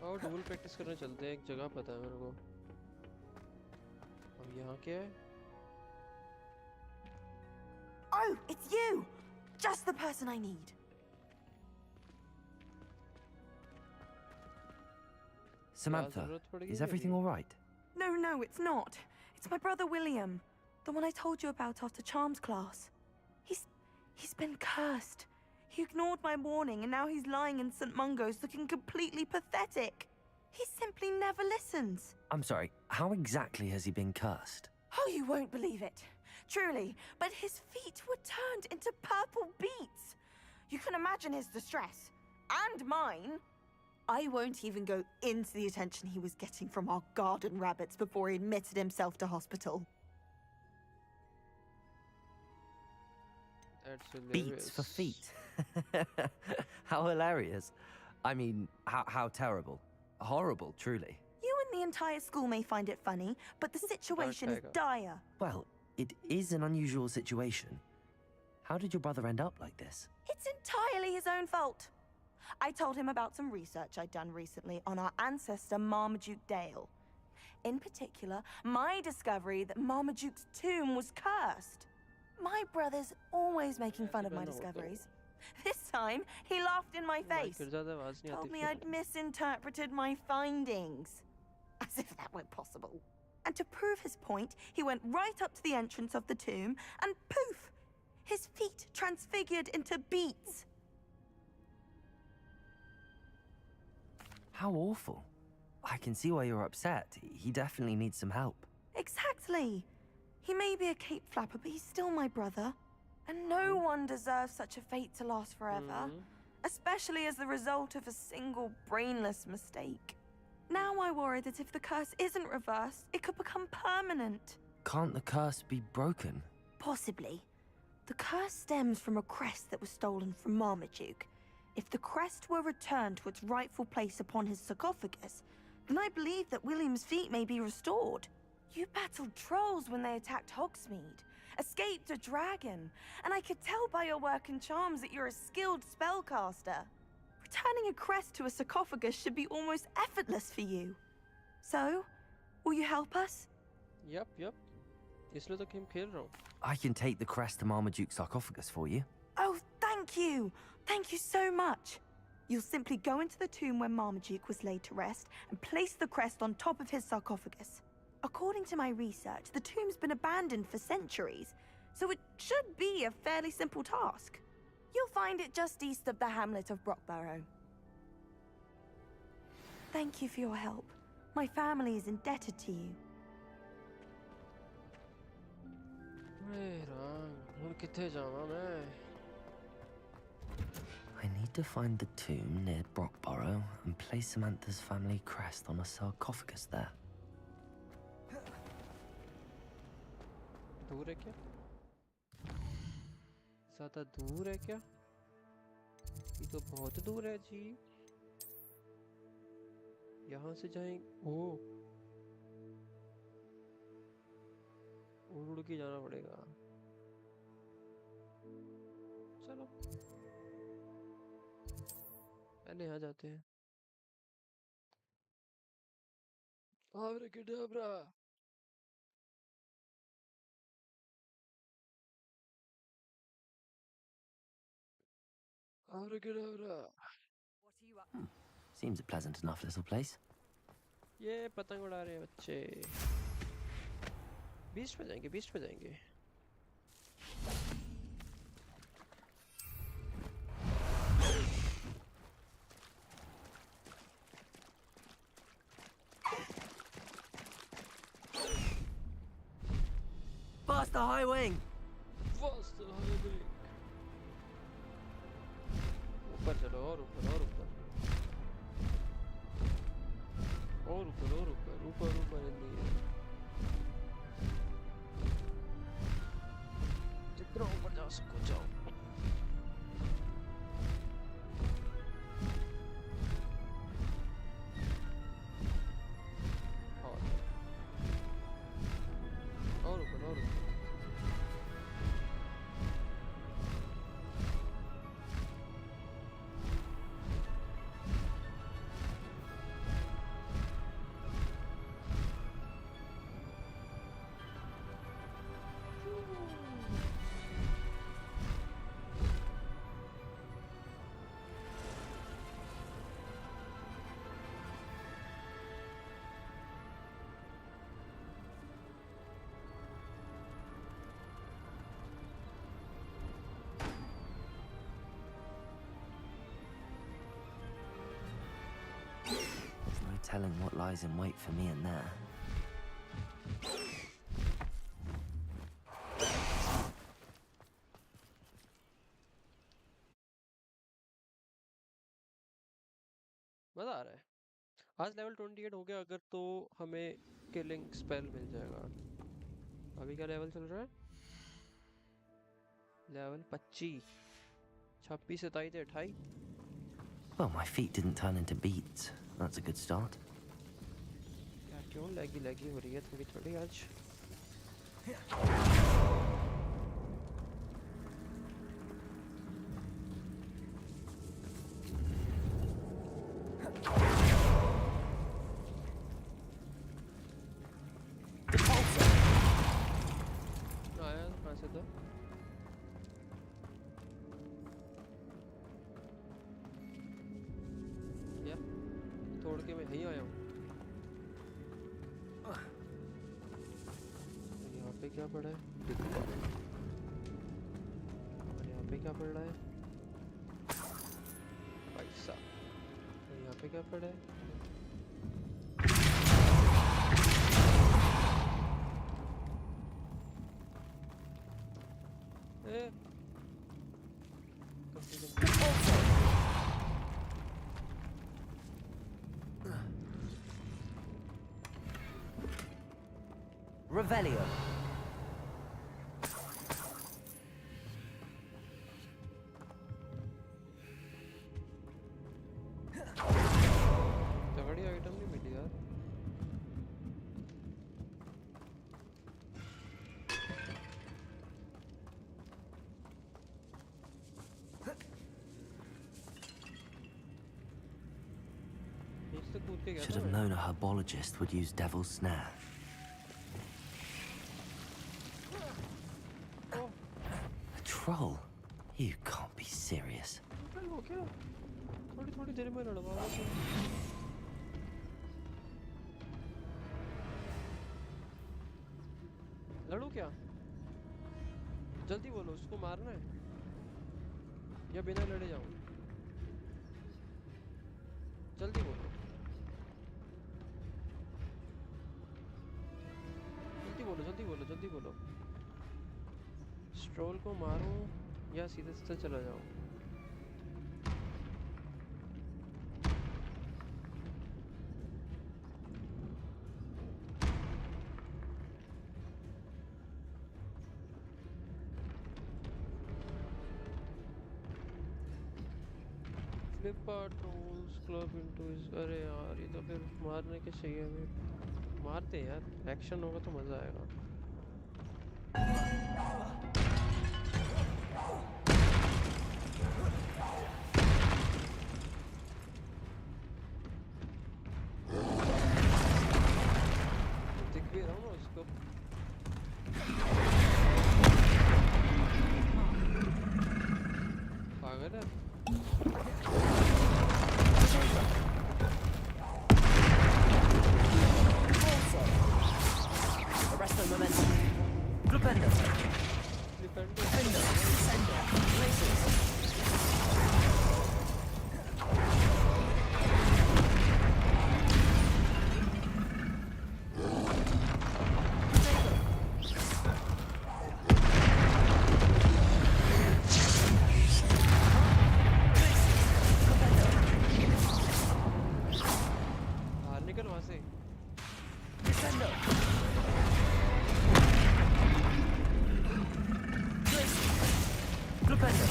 और डबल प्रैक्टिस करने चलते हैं। एक जगह पता है मेरे को। अब यहाँ क्या है? Oh, it's you! Just the person I need. Samantha, is everything all right? No, it's not. It's my brother William. The one I told you about after Charms class. He's been cursed. He ignored my warning and now he's lying in St. Mungo's looking completely pathetic. He simply never listens. I'm sorry, how exactly has he been cursed? Oh, you won't believe it. Truly, but his feet were turned into purple beets. You can imagine his distress. And mine. I won't even go into the attention he was getting from our garden rabbits before he admitted himself to hospital. That's Beats for feet. How hilarious. I mean, how terrible. Horrible, truly. You and the entire school may find it funny, but the situation is dire. Well, it is an unusual situation. How did your brother end up like this? It's entirely his own fault. I told him about some research I'd done recently on our ancestor Marmaduke Dale. In particular, my discovery that Marmaduke's tomb was cursed. My brother's always making fun of my discoveries. This time, he laughed in my face. Told me I'd misinterpreted my findings. As if that weren't possible. And to prove his point, he went right up to the entrance of the tomb and poof! His feet transfigured into beets. How awful. I can see why you're upset. He definitely needs some help. Exactly. He may be a cape flapper, but he's still my brother. And no one deserves such a fate to last forever, especially as the result of a single brainless mistake. Now I worry that if the curse isn't reversed, it could become permanent. Can't the curse be broken? Possibly. The curse stems from a crest that was stolen from Marmaduke. If the crest were returned to its rightful place upon his sarcophagus, then I believe that William's feat may be restored. You battled trolls when they attacked Hogsmeade, escaped a dragon, and I could tell by your work and charms that you're a skilled spellcaster. Returning a crest to a sarcophagus should be almost effortless for you. So, will you help us? Yep. इसलिए तो game खेल रहा हूँ. I can take the crest to Marmaduke's sarcophagus for you. Oh, thank you! Thank you so much! You'll simply go into the tomb where Marmaduke was laid to rest and place the crest on top of his sarcophagus. According to my research, the tomb's been abandoned for centuries, so it should be a fairly simple task. You'll find it just east of the hamlet of Brockborough. Thank you for your help. My family is indebted to you. I need to find the tomb near Brockborough and place Samantha's family crest on a sarcophagus there. दूर है क्या? ज़्यादा दूर है क्या? ये तो बहुत दूर है जी. यहाँ से जाएं. ओह, उड़ के जाना पड़ेगा. चलो, पहले यहाँ जाते हैं. Avada Kedavra. Avada Kedavra. Seems a pleasant enough little place. ये पतंग उड़ा रहे हैं बच्चे. बीच पे जाएंगे. Past the high wing! Faster highway. ऊपर चलो और ऊपर. और ऊपर in the air. जितना ऊपर जा सको जाओ. और ऊपर. There's no telling what lies in wait for me in there. मजा आ रहा है. आज लेवल 28 हो गया. अगर तो हमें किलिंग स्पेल मिल जाएगा. अभी क्या लेवल चल रहा है? Level 25. 26 27 28. Well, my feet didn't turn into beads. That's a good start. यार क्यों लैगी हो रही है थोड़ी आज. आया कहाँ से था? क्या? तोड़ के मैं यहीं आया हूँ. यहाँ पे क्या पड़ा है? डिब्बा. और यहाँ पे क्या पड़ रहा है? पैसा. और यहाँ पे क्या पड़ा है? Revelio. तगड़ी आइटम नहीं मिली यार। नीचे कूद के गया Should था have मैं। known a herbologist would use devil's snare. A troll? You can't be serious. हो क्या? थोड़ी देर में लड़वा रहा था। लड़ू क्या? जल्दी बोलो, उसको मारना है या बिना लड़े जाऊं? जल्दी बोलो, जल्दी बोलो। स्ट्रोल को मारूं या सीधे सीधे चला जाऊं? फ्लिपकार्ट टूल्स क्लब इनटू इस, अरे यार ये तो फिर मारने के चाहिए हमें। मारते हैं यार, एक्शन होगा तो मजा आएगा। दिख भी रहा हूँ ना उसको। पागल है। Arresto momentum. Flipendo. Flipendo. Descendo. Places. बाहर निकल वहां से। Descendo. Flipendo.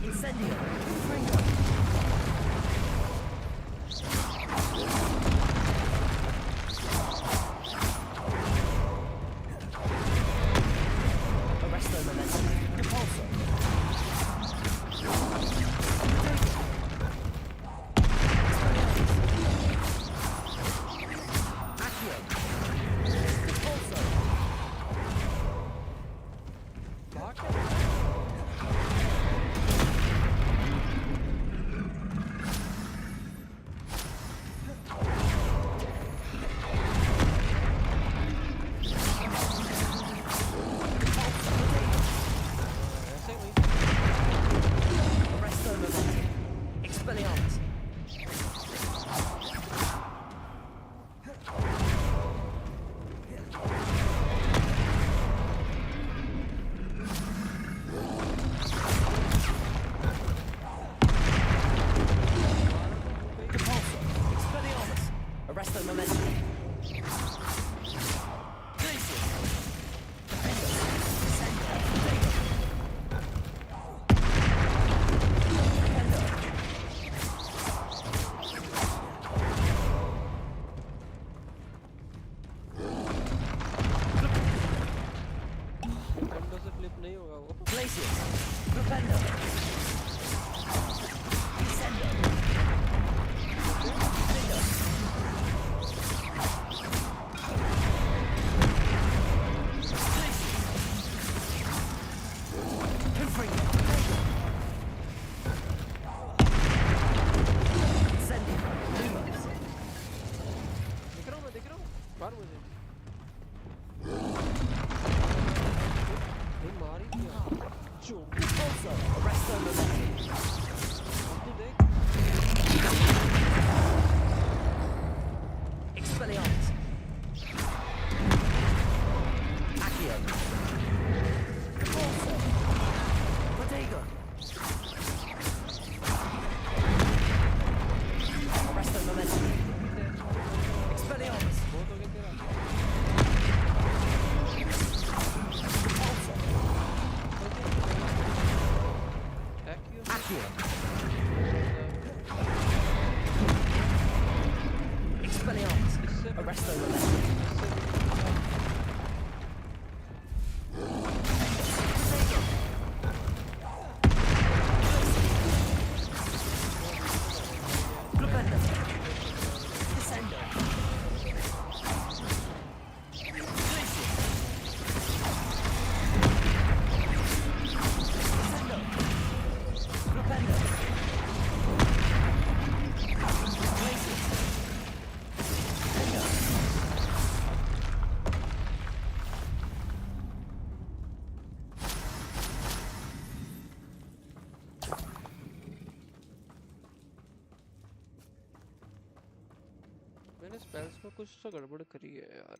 Incendio. Fringo. Arresto momentum. Repulso. Accio. Repulso. Arresto momentum. Expelliarmus. Repulso. Expelliarmus. Arresto momentum. Glacius. Defendo. Descendo. Defendo. डंडों से फ्लिप नहीं होगा वो। Glacius. Flipendo. Descendo. Defendo. Glacius. Confringo. Incendio. Lumos. दिख रहा हूँ। मार मुझे। नहीं मार ही दिया। जो Repulso. Arresto मैंने स्पेल्स में कुछ तो गड़बड़ करी है यार।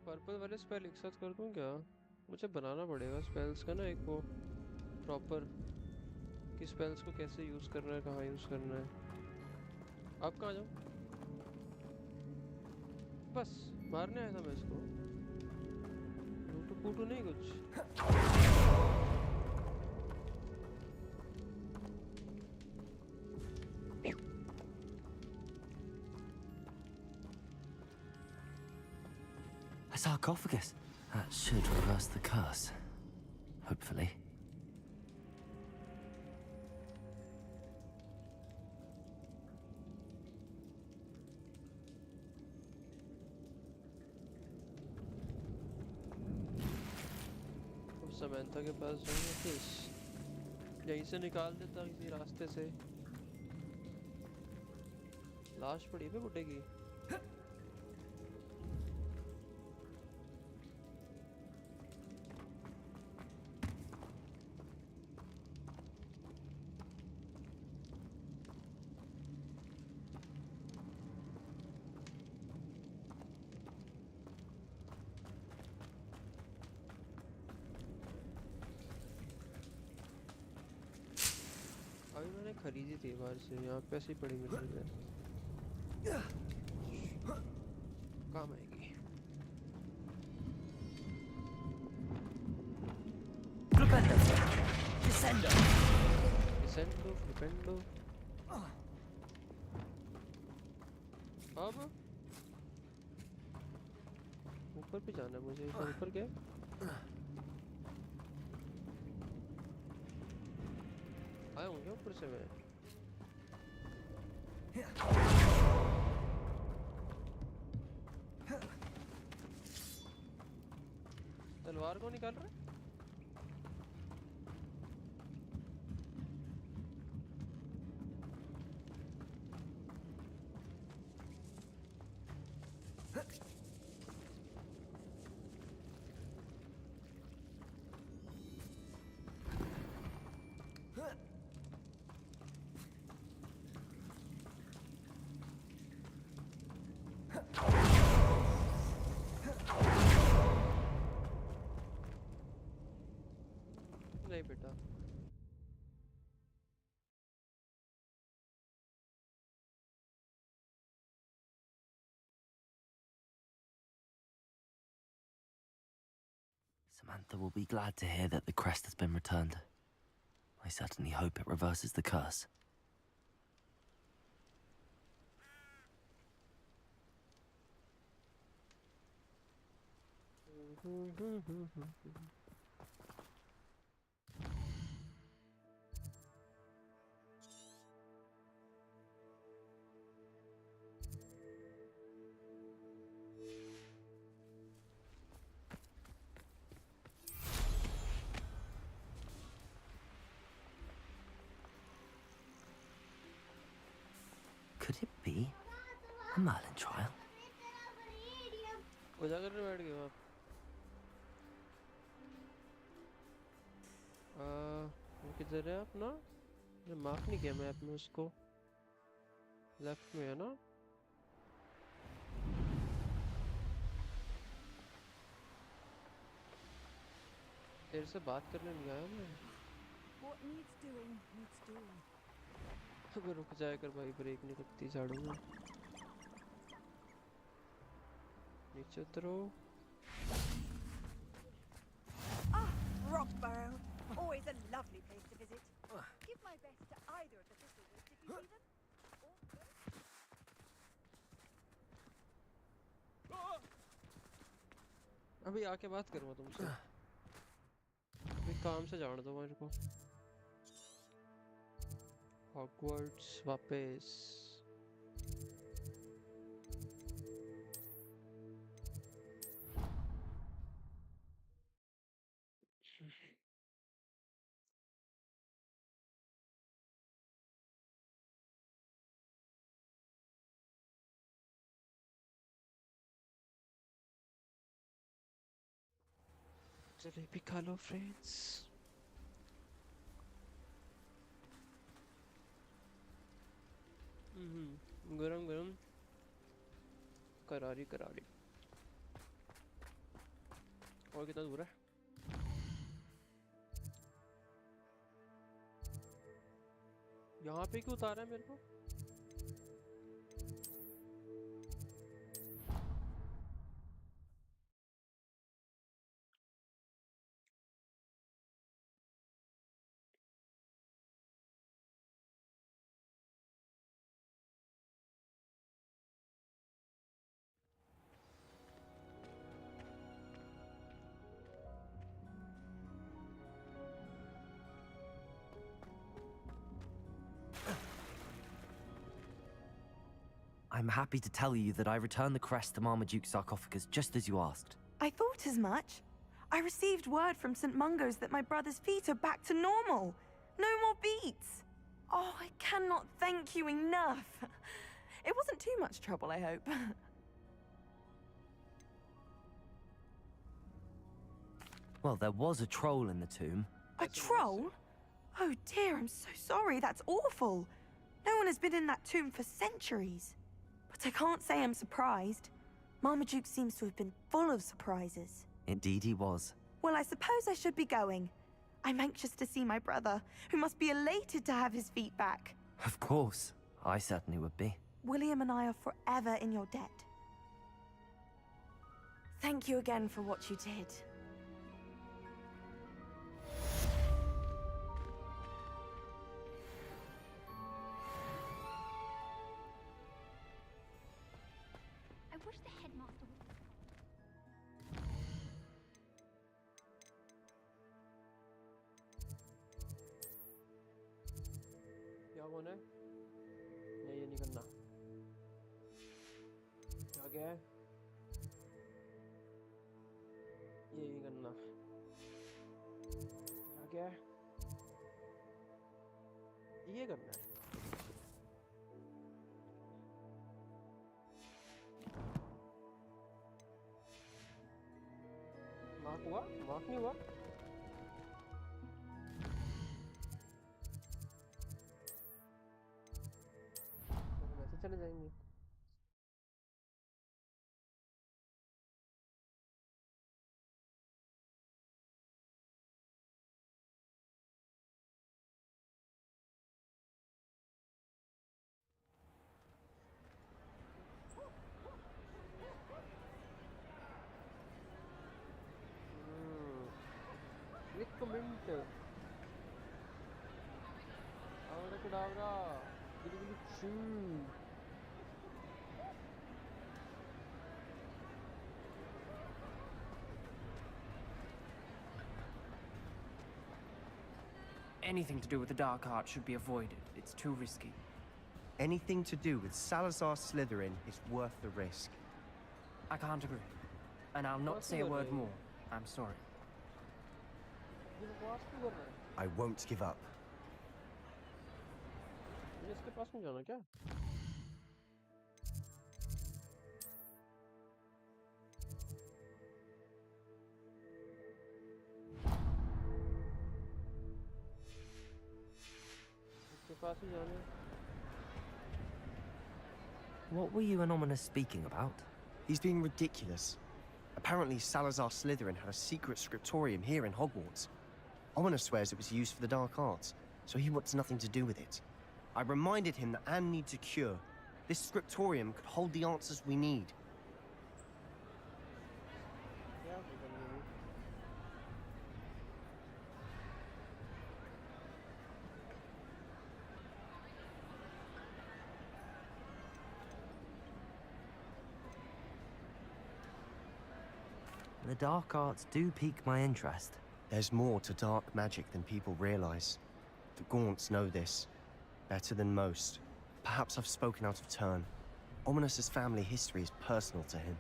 पर्पल वाले स्पेल एक साथ कर दूं क्या? मुझे बनाना पड़ेगा स्पेल्स का ना एक वो प्रॉपर, कि स्पेल्स को कैसे यूज करना है, कहाँ यूज करना है। आप कहाँ जाओ? बस मारने आया था मैं इसको, लूटू पूटू नहीं कुछ। A sarcophagus. That should reverse the curse. Hopefully. अब समंथा के पास जाऊंगा फिर यहीं से निकाल देता किसी रास्ते से। लाश पड़ी है बुड्ढे की। अभी मैंने खरीदी थी बाहर से, यहाँ पे ऐसी पड़ी मिल रही है, काम आएगी। Flipendo. Descendo. Descendo, flipendo। अब ऊपर भी जाना है मुझे, ऊपर क्या है? आया हूँ क्या ऊपर से मैं? तलवार को निकाल रहा है? नहीं बेटा। Samantha will be glad to hear that the crest has been returned. I certainly hope it reverses the curse. Could it be a Merlin trial? उजागर में बैठ गए आप? वो किधर है अपना? मार्क नहीं किया मैप में उसको। लेफ्ट में है ना? तेरे से बात करने नहीं आया मैं। What needs doing, needs doing. अब रुक जाया कर भाई, ब्रेक नहीं लगती झाड़ू में। नीचे उतरो। Ah, Rockborough. Always a lovely place to visit. Give my best to either of the Thistlewoods if you see them. अभी आके बात करूँगा तुमसे। अभी काम से जाने दो मेरे को। हॉगवर्ट्स वापस। जलेबी खा लो फ्रेंड्स। गरम गरम करारी करारी। और कितना दूर है? यहाँ पे क्यों उतारा है मेरे को? I'm happy to tell you that I returned the crest to Marmaduke's sarcophagus just as you asked. I thought as much. I received word from St. Mungo's that my brother's feet are back to normal. No more beats. Oh, I cannot thank you enough. It wasn't too much trouble, I hope. Well, there was a troll in the tomb. A troll? Oh dear, I'm so sorry. That's awful. No one has been in that tomb for centuries. But I can't say I'm surprised. Marmaduke seems to have been full of surprises. Indeed he was. Well, I suppose I should be going. I'm anxious to see my brother, who must be elated to have his feet back. Of course. I certainly would be. William and I are forever in your debt. Thank you again for what you did. I wish the headmaster would. क्या कौन है? ये नहीं करना। क्या है? ये नहीं करना। क्या है? ये करना है। मार्क हुआ? मार्क नहीं हुआ? वैसे चले जाएंगे। Comment. Avada Kedavra. Gili gili choo. Anything to do with the dark art should be avoided. It's too risky. Anything to do with Salazar Slytherin is worth the risk. I can't agree. And I'll not say a word more. I'm sorry. I won't give up. इसके पास नहीं जाना क्या? इसके पास ही जाना है। What were you and Ominous speaking about? He's being ridiculous. Apparently Salazar Slytherin had a secret scriptorium here in Hogwarts. Ominous swears it was used for the dark arts, so he wants nothing to do with it. I reminded him that Anne needs a cure. This scriptorium could hold the answers we need. The dark arts do pique my interest. There's more to dark magic than people realize. The Gaunts know this better than most. Perhaps I've spoken out of turn. Ominous's family history is personal to him.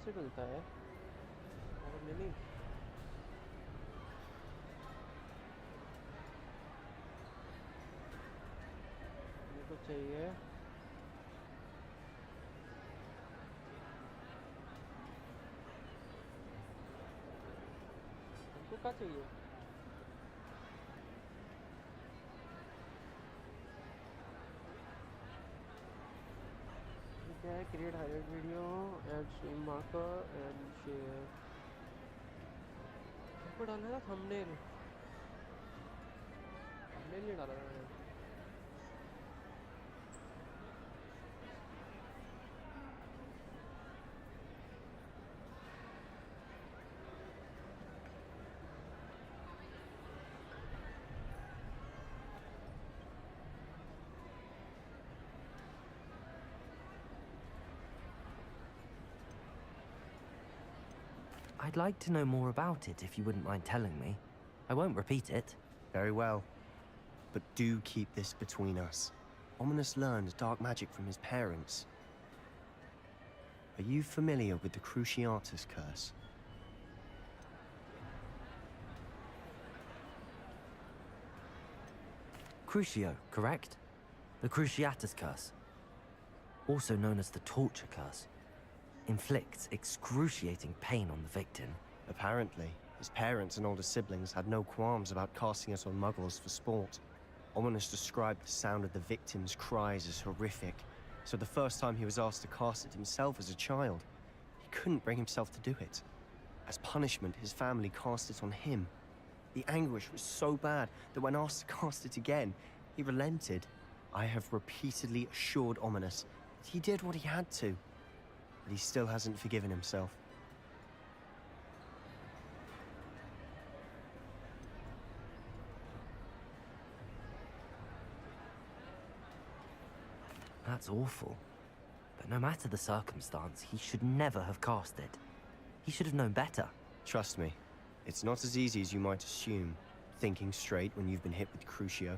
से मिलता है और नहीं मेरे को चाहिए हमको क्या चाहिए क्या है create highlight video add stream marker and share हमको डालना था थंबनेल नहीं डाला था मैंने I'd like to know more about it if you wouldn't mind telling me. I won't repeat it. Very well. But do keep this between us. Ominous learned dark magic from his parents. Are you familiar with the Cruciatus curse? Crucio, correct? The Cruciatus curse. Also known as the torture curse. Inflicts excruciating pain on the victim. Apparently, his parents and older siblings had no qualms about casting it on muggles for sport. Ominous described the sound of the victim's cries as horrific, so the first time he was asked to cast it himself as a child, he couldn't bring himself to do it. As punishment, his family cast it on him. The anguish was so bad that when asked to cast it again, he relented. I have repeatedly assured Ominous that he did what he had to, but he still hasn't forgiven himself. That's awful. But no matter the circumstance, he should never have cast it. He should have known better. Trust me, it's not as easy as you might assume, thinking straight when you've been hit with Crucio.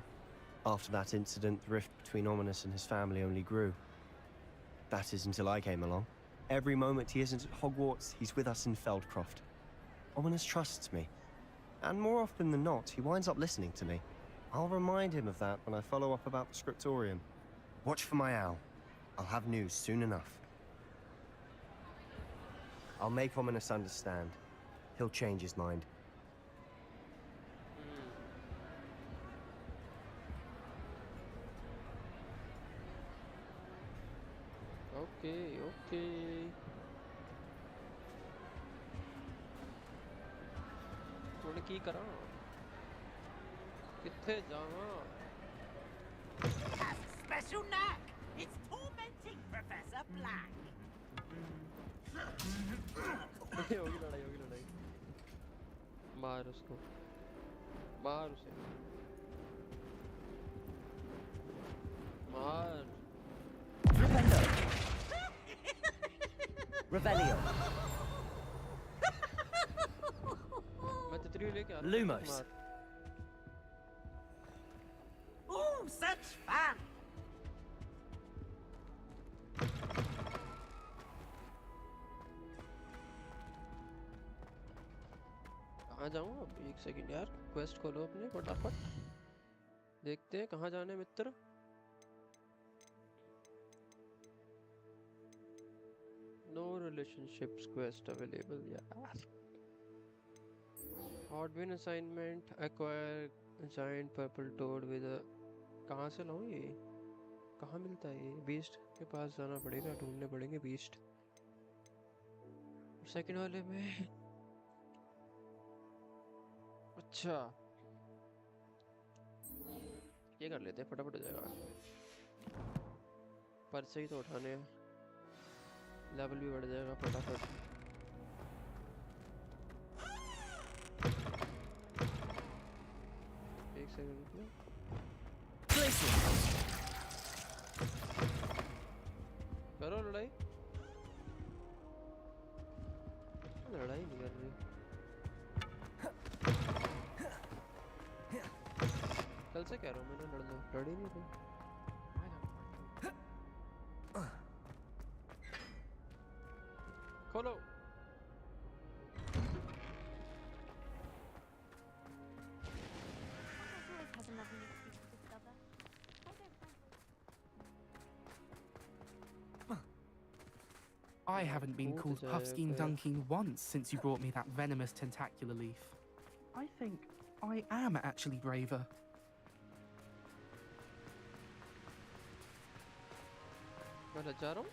After that incident, the rift between Ominous and his family only grew. That is until I came along. Every moment he isn't at Hogwarts, he's with us in Feldcroft. Ominous trusts me. And more often than not, he winds up listening to me. I'll remind him of that when I follow up about the scriptorium. Watch for my owl. I'll have news soon enough. I'll make Ominous understand. He'll change his mind. Okay. ਹੁਣ ਕੀ ਕਰਾਂ ਕਿੱਥੇ ਜਾਵਾਂ Has a special knack. It's tormenting Professor Black. होगी लड़ाई मार उसको मार उसे मार Revelio. मैं तितली लेके आ रहा हूँ Lumos. मार Oh, such fun! कहाँ जाऊँ अब एक सेकंड यार क्वेस्ट खोलो अपने फटाफट देखते हैं कहाँ जाने मित्र No relationships quest available yeah Hardwin assignment acquire a giant purple toad with a कहाँ से लाऊं ये कहाँ मिलता है ये बीस्ट के पास जाना पड़ेगा ढूंढने पड़ेंगे बीस्ट सेकंड वाले में अच्छा ये कर लेते हैं फटाफट हो जाएगा पर से ही तो उठाने हैं लेवल भी बढ़ जाएगा फटाफट एक सेकंड में करो लड़ाई लड़ाई नहीं कर रही कल से कह रहा हूँ मैंने लड़ लो लड़ ही नहीं रही खोलो I haven't been कूद called जाएगा Puffskein यार। Dunking once since you brought me that venomous tentacular leaf. I think I am actually braver. मैं लग जा रहा हूँ।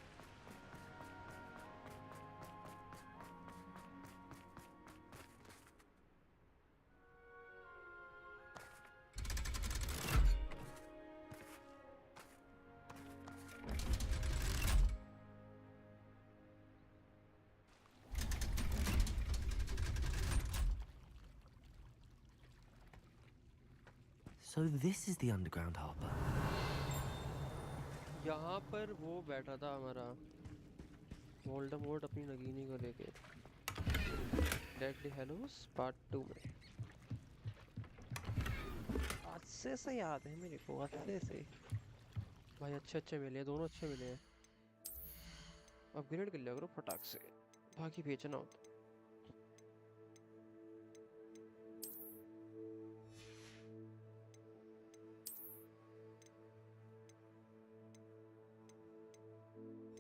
So this is the underground harbor. यहाँ पर वो बैठा था हमारा वोल्डेमॉर्ट अपनी नगीनी को लेके डेडली हेलोस पार्ट 2 में। अच्छे से याद है मेरे को, अच्छे से भाई। अच्छे मिले, दोनों अच्छे मिले हैं। अपग्रेड कर लिया करो फटाक से, बाकी बेचना होता।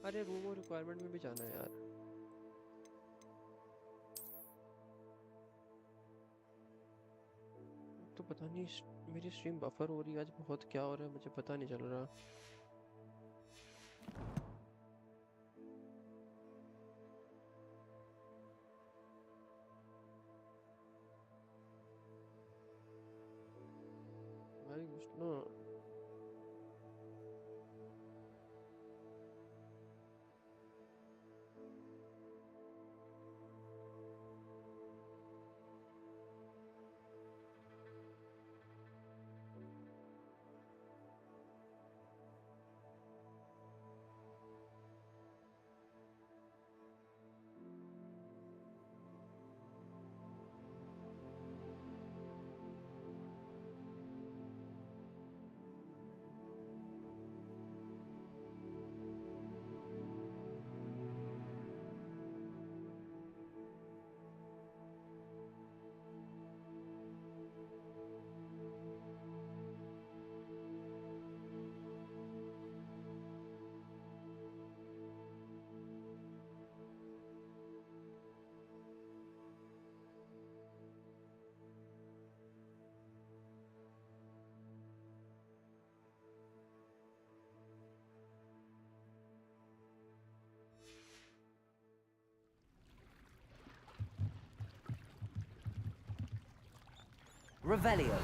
अरे रूम और रिक्वायरमेंट में भी जाना है यार। तो पता नहीं मेरी स्ट्रीम बफर हो रही है आज बहुत, क्या हो रहा है मुझे पता नहीं चल रहा। भाई कुछ ना Revelio.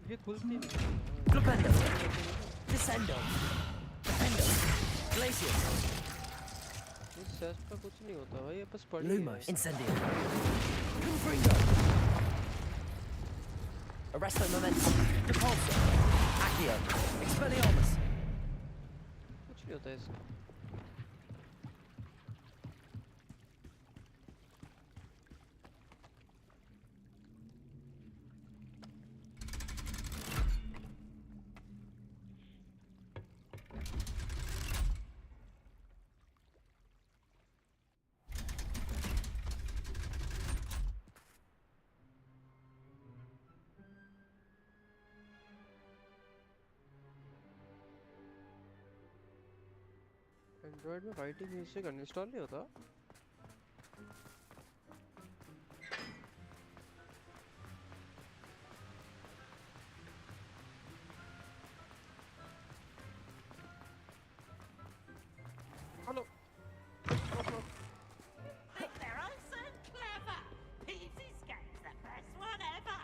ये खुलती नहीं। Flipendo. Descendo. Defendo. Glacius. इस सेट का कुछ नहीं होता भाई, ये बस पढ़ी Lumos. है। Incendio. Confringo. Arresto Momentum. Repulsor. Accio. Expelliarmus. कुछ नहीं होता इसका। एंड्रॉइड में राइटिंग म्यूजिक अनइंस्टॉल नहीं होता। Hello They're all so clever. PC's game's the best one ever.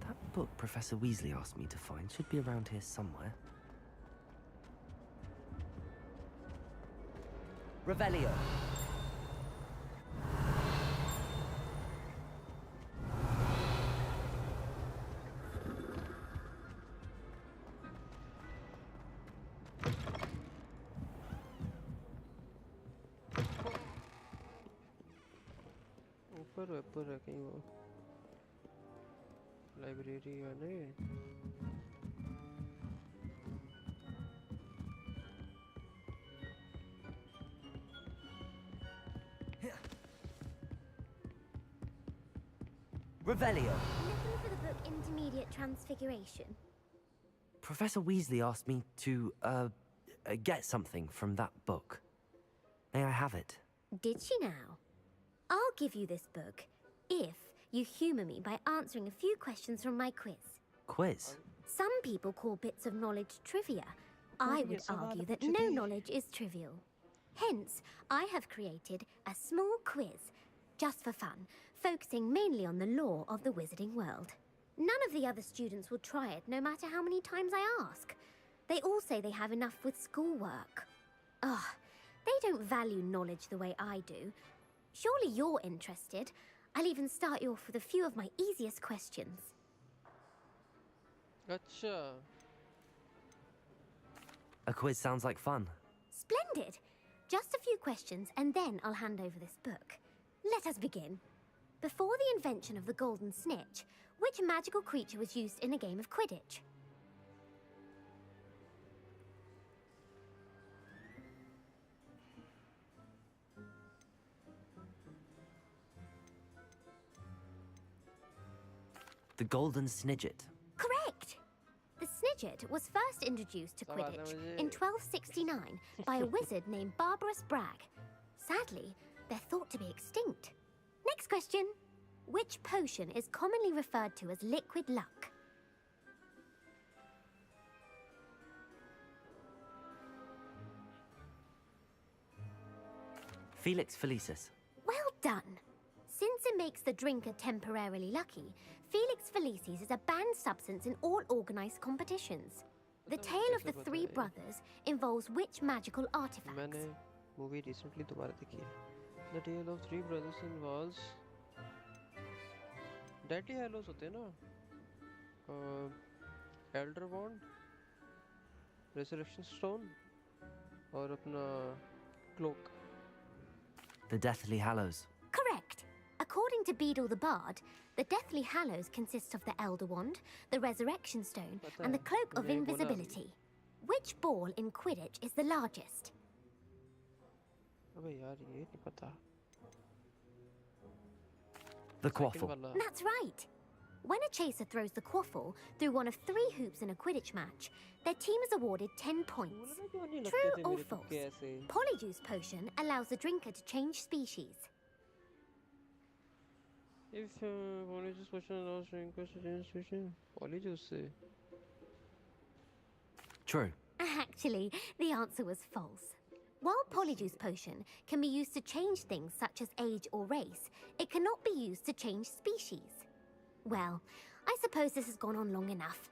That book Professor Weasley asked me to find should be around here somewhere. Revelio. ऊपर है कहीं वो लाइब्रेरी है ना ये Revelio. Looking for the book Intermediate Transfiguration. Professor Weasley asked me to, get something from that book. May I have it? Did she now? I'll give you this book if you humour me by answering a few questions from my quiz. Quiz? Some people call bits of knowledge trivia. I would argue that no knowledge is trivial. Hence, I have created a small quiz, just for fun, focusing mainly on the lore of the wizarding world. None of the other students will try it, no matter how many times I ask. They all say they have enough with schoolwork. Ugh, they don't value knowledge the way I do. Surely you're interested. I'll even start you off with a few of my easiest questions. अच्छा A quiz sounds like fun. Splendid! Just a few questions and then I'll hand over this book. Let us begin. Before the invention of the golden snitch, which magical creature was used in a game of Quidditch? The Golden Snidget. Correct! The Snidget was first introduced to Quidditch in 1269 by a wizard named Barbarous Bragg. Sadly, they're thought to be extinct. Next question. Which potion is commonly referred to as liquid luck? Felix Felicis. Well done! Since it makes the drinker temporarily lucky, Felix Felicis is a banned substance in all organised competitions. The tale of the three brothers involves which magical artifacts? मैंने movie recently दोबारा देखी है The Tale of Three Brothers involves Deadly Hallows होते हैं ना Elder Wand Resurrection Stone और अपना Cloak The Deathly Hallows. Correct! According to Beedle the Bard, the Deathly Hallows consists of the Elder Wand, the Resurrection Stone, and the Cloak of Invisibility. Which ball in Quidditch is the largest? अबे यार ये नहीं पता The Quaffle. That's right! When a chaser throws the quaffle through one of 3 hoops in a Quidditch match, their team is awarded 10 points. True or false? Polyjuice potion allows the drinker to change species. If Polyjuice potion allows drinkers to change species, Polyjuice से True. Actually, the answer was false. While Polyjuice potion can be used to change things such as age or race, it cannot be used to change species. Well, I suppose this has gone on long enough.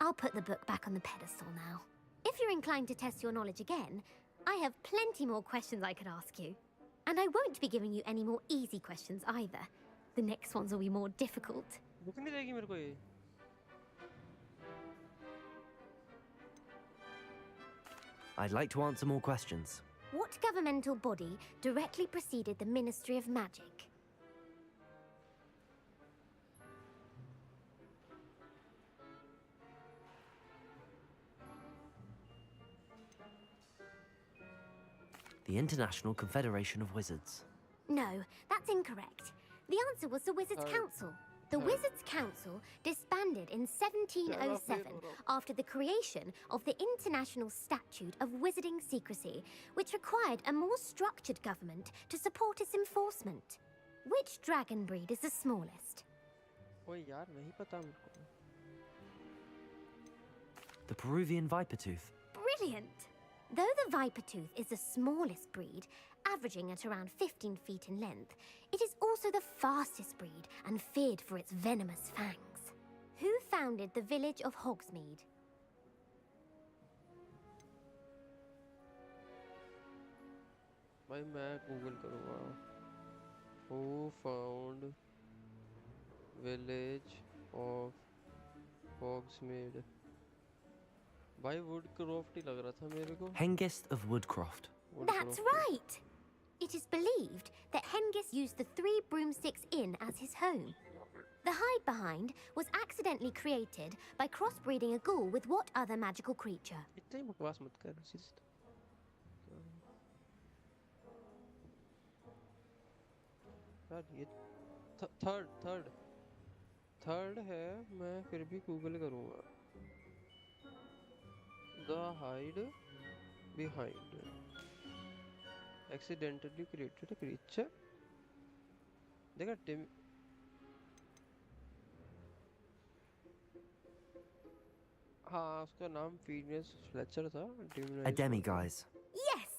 I'll put the book back on the pedestal now. If you're inclined to test your knowledge again, I have plenty more questions I could ask you. And I won't be giving you any more easy questions either. The next ones will be more difficult. Book नहीं देगी मेरे को ये I'd like to answer more questions. What governmental body directly preceded the Ministry of Magic? The International Confederation of Wizards. No, that's incorrect. The answer was the Wizards' Council. The Wizards' Council disbanded in 1707 after the creation of the International Statute of Wizarding Secrecy, which required a more structured government to support its enforcement. Which dragon breed is the smallest? ओए यार नहीं पता मेरे को The Peruvian Vipertooth. Brilliant! Though the Vipertooth is the smallest breed, averaging at around 15 feet in length, it is also the fastest breed and feared for its venomous fangs. Who founded the village of Hogsmeade? भाई मैं Google करूँगा who found village of Hogsmeade भाई woodcraft ही लग रहा था मेरे को Hengist of Woodcroft. That's right! It is believed that Hengist used the 3 broomsticks inn as his home. The hide behind was accidentally created by crossbreeding a ghoul with what other magical creature? इतनी बकवास मत कर सीधे यार ये third है मैं फिर भी गूगल करूँगा the hide behind accidentally created a creature देखा टिम हाँ उसका नाम फीनियस फ्लेचर था A demiguise. Yes!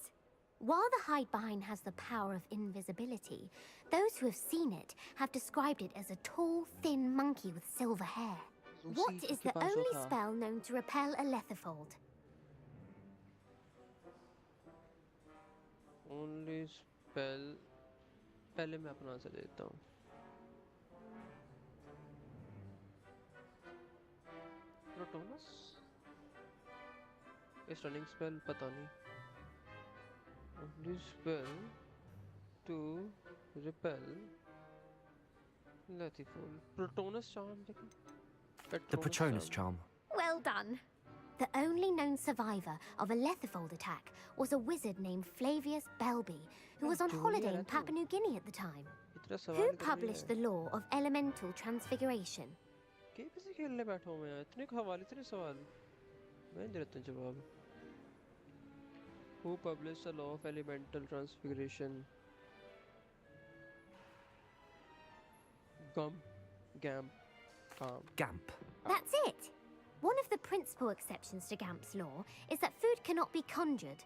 While the hide behind has the power of invisibility, those who have seen it have described it as a tall, thin monkey with silver hair. What is the only spell known to repel a lethifold? only spell पहले मैं अपना answer देता हूँ प्रोटोनस stunning spell पता नहीं only spell to repel lethifold प्रोटोनस charm लेकिन The Patronus charm. Well done! The only known survivor of a lethifold attack was a wizard named Flavius Belby, who was on holiday in Papua New Guinea at the time. Who published the law of elemental transfiguration? कैसे खेलने बैठा हूँ मैं इतने हवाले इतने सवाल मैं नहीं देता जवाब Who published the law of elemental transfiguration? Gamp. That's it! One of the principal exceptions to Gamp's law is that food cannot be conjured,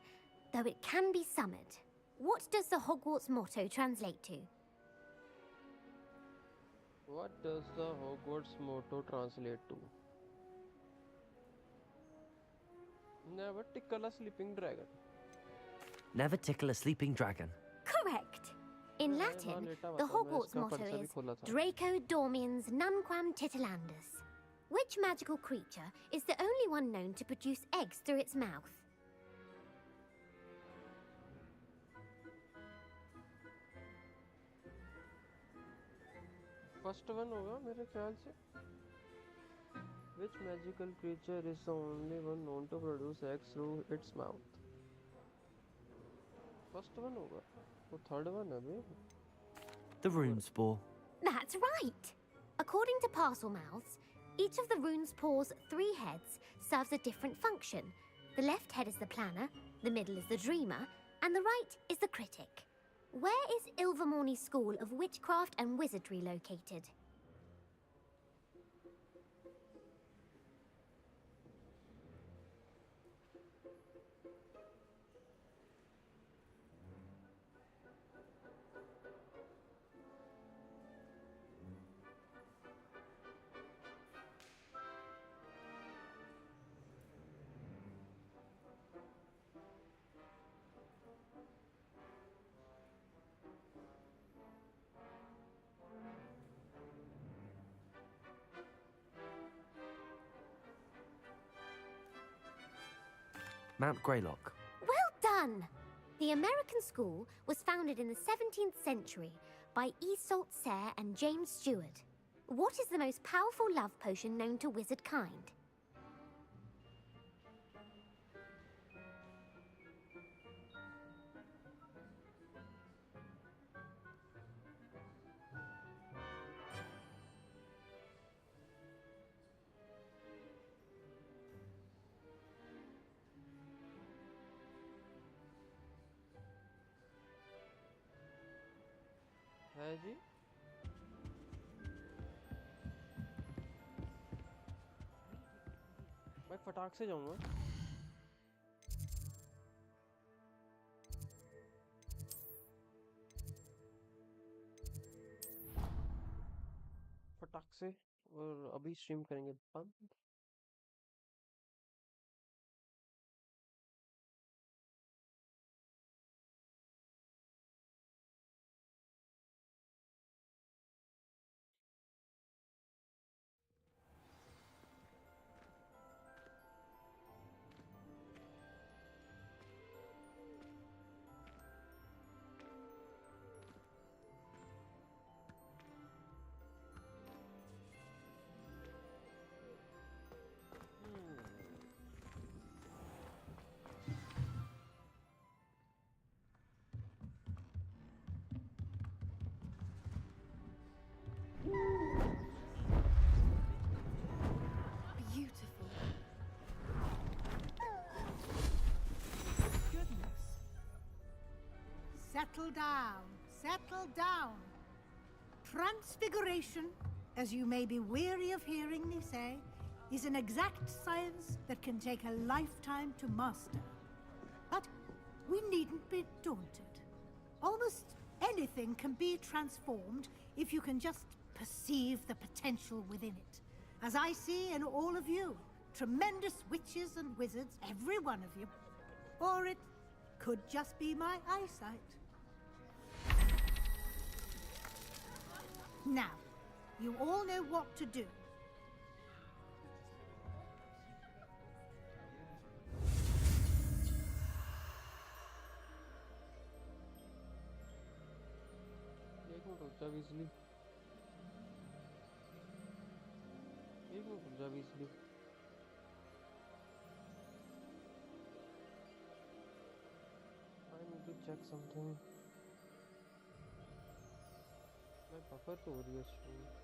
though it can be summoned. What does the Hogwarts motto translate to? What does the Hogwarts motto translate to? Never tickle a sleeping dragon. Never tickle a sleeping dragon. Correct! In Latin, the Hogwarts motto is Draco Dormiens Nunquam Titilandus. Which magical creature is the only one known to produce eggs through its mouth? First one होगा मेरे ख्याल से Which magical creature is the only one known to produce eggs through its mouth? First one होगा वो third one है बे The rune spore. That's right! According to parcel mouths, each of the rune's paws' 3 heads serves a different function. The left head is the planner, the middle is the dreamer, and the right is the critic. Where is Ilvermorny School of Witchcraft and Wizardry located? Mount Greylock. Well done! The American school was founded in the 17th century by Isolde Sayre and James Stewart. What is the most powerful love potion known to wizard kind? है जी मैं फटाक से जाऊंगा फटाक से और अभी stream करेंगे बंद Settle down. Settle down. Transfiguration, as you may be weary of hearing me say, is an exact science that can take a lifetime to master. But we needn't be daunted. Almost anything can be transformed if you can just perceive the potential within it. As I see in all of you, tremendous witches and wizards, every one of you. Or it could just be my eyesight. Now, you all know what to do. एक minute रुक जा बिजली I need to check something. मैं buffer तो हो रही है stream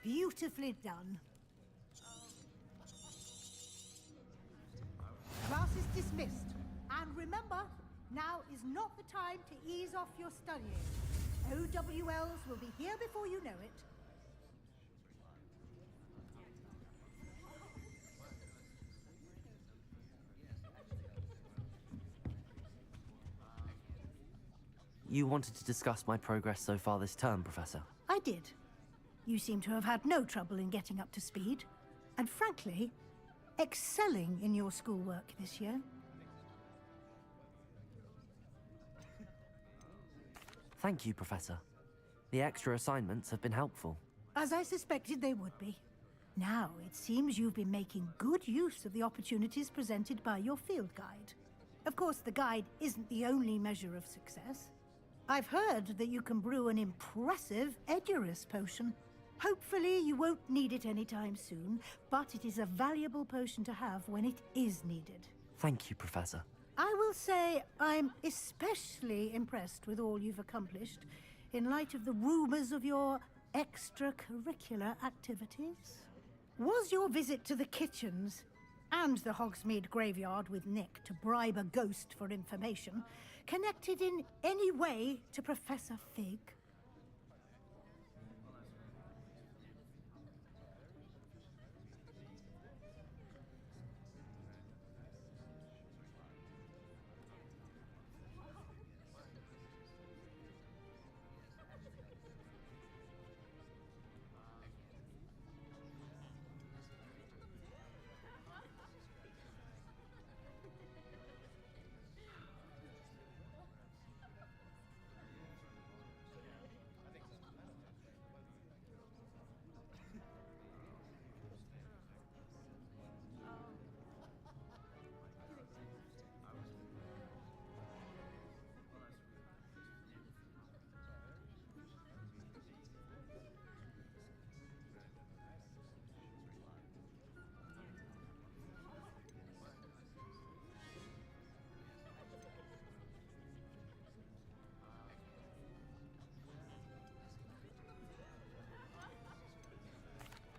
Beautifully done. Class is dismissed. And remember, now is not the time to ease off your studying. OWLs will be here before you know it. You wanted to discuss my progress so far this term, Professor? I did. You seem to have had no trouble in getting up to speed. And frankly, excelling in your schoolwork this year. Thank you, Professor. The extra assignments have been helpful. As I suspected they would be. Now, it seems you've been making good use of the opportunities presented by your field guide. Of course, the guide isn't the only measure of success. I've heard that you can brew an impressive Edurus potion. Hopefully, you won't need it anytime soon, but it is a valuable potion to have when it is needed. Thank you, Professor. I will say I'm especially impressed with all you've accomplished in light of the rumors of your extracurricular activities. Was your visit to the kitchens and the Hogsmeade graveyard with Nick to bribe a ghost for information connected in any way to Professor Fig?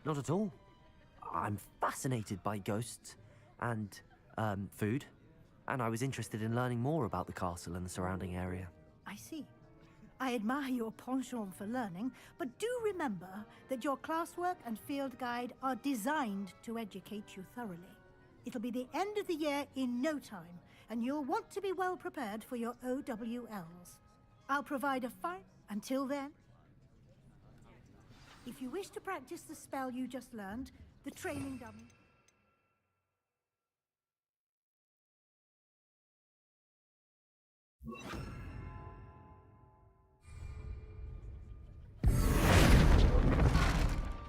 Not at all. I'm fascinated by ghosts and food, and I was interested in learning more about the castle and the surrounding area. I see. I admire your penchant for learning, but do remember that your classwork and field guide are designed to educate you thoroughly. It'll be the end of the year in no time, and you'll want to be well prepared for your OWLs. I'll provide a fine. Until then, if you wish to practice the spell you just learned, the training dummy...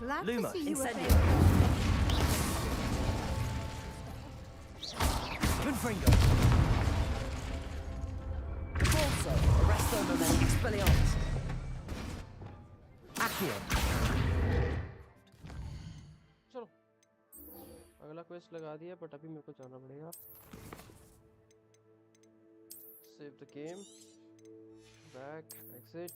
Glad Luma, to see you incendio. Confringo. Corso, Arresto Momentum Expelliarmus. Accio. चलो अगला quest लगा दिया but अभी मेरे को जाना पड़ेगा. Save the game. Back. Exit.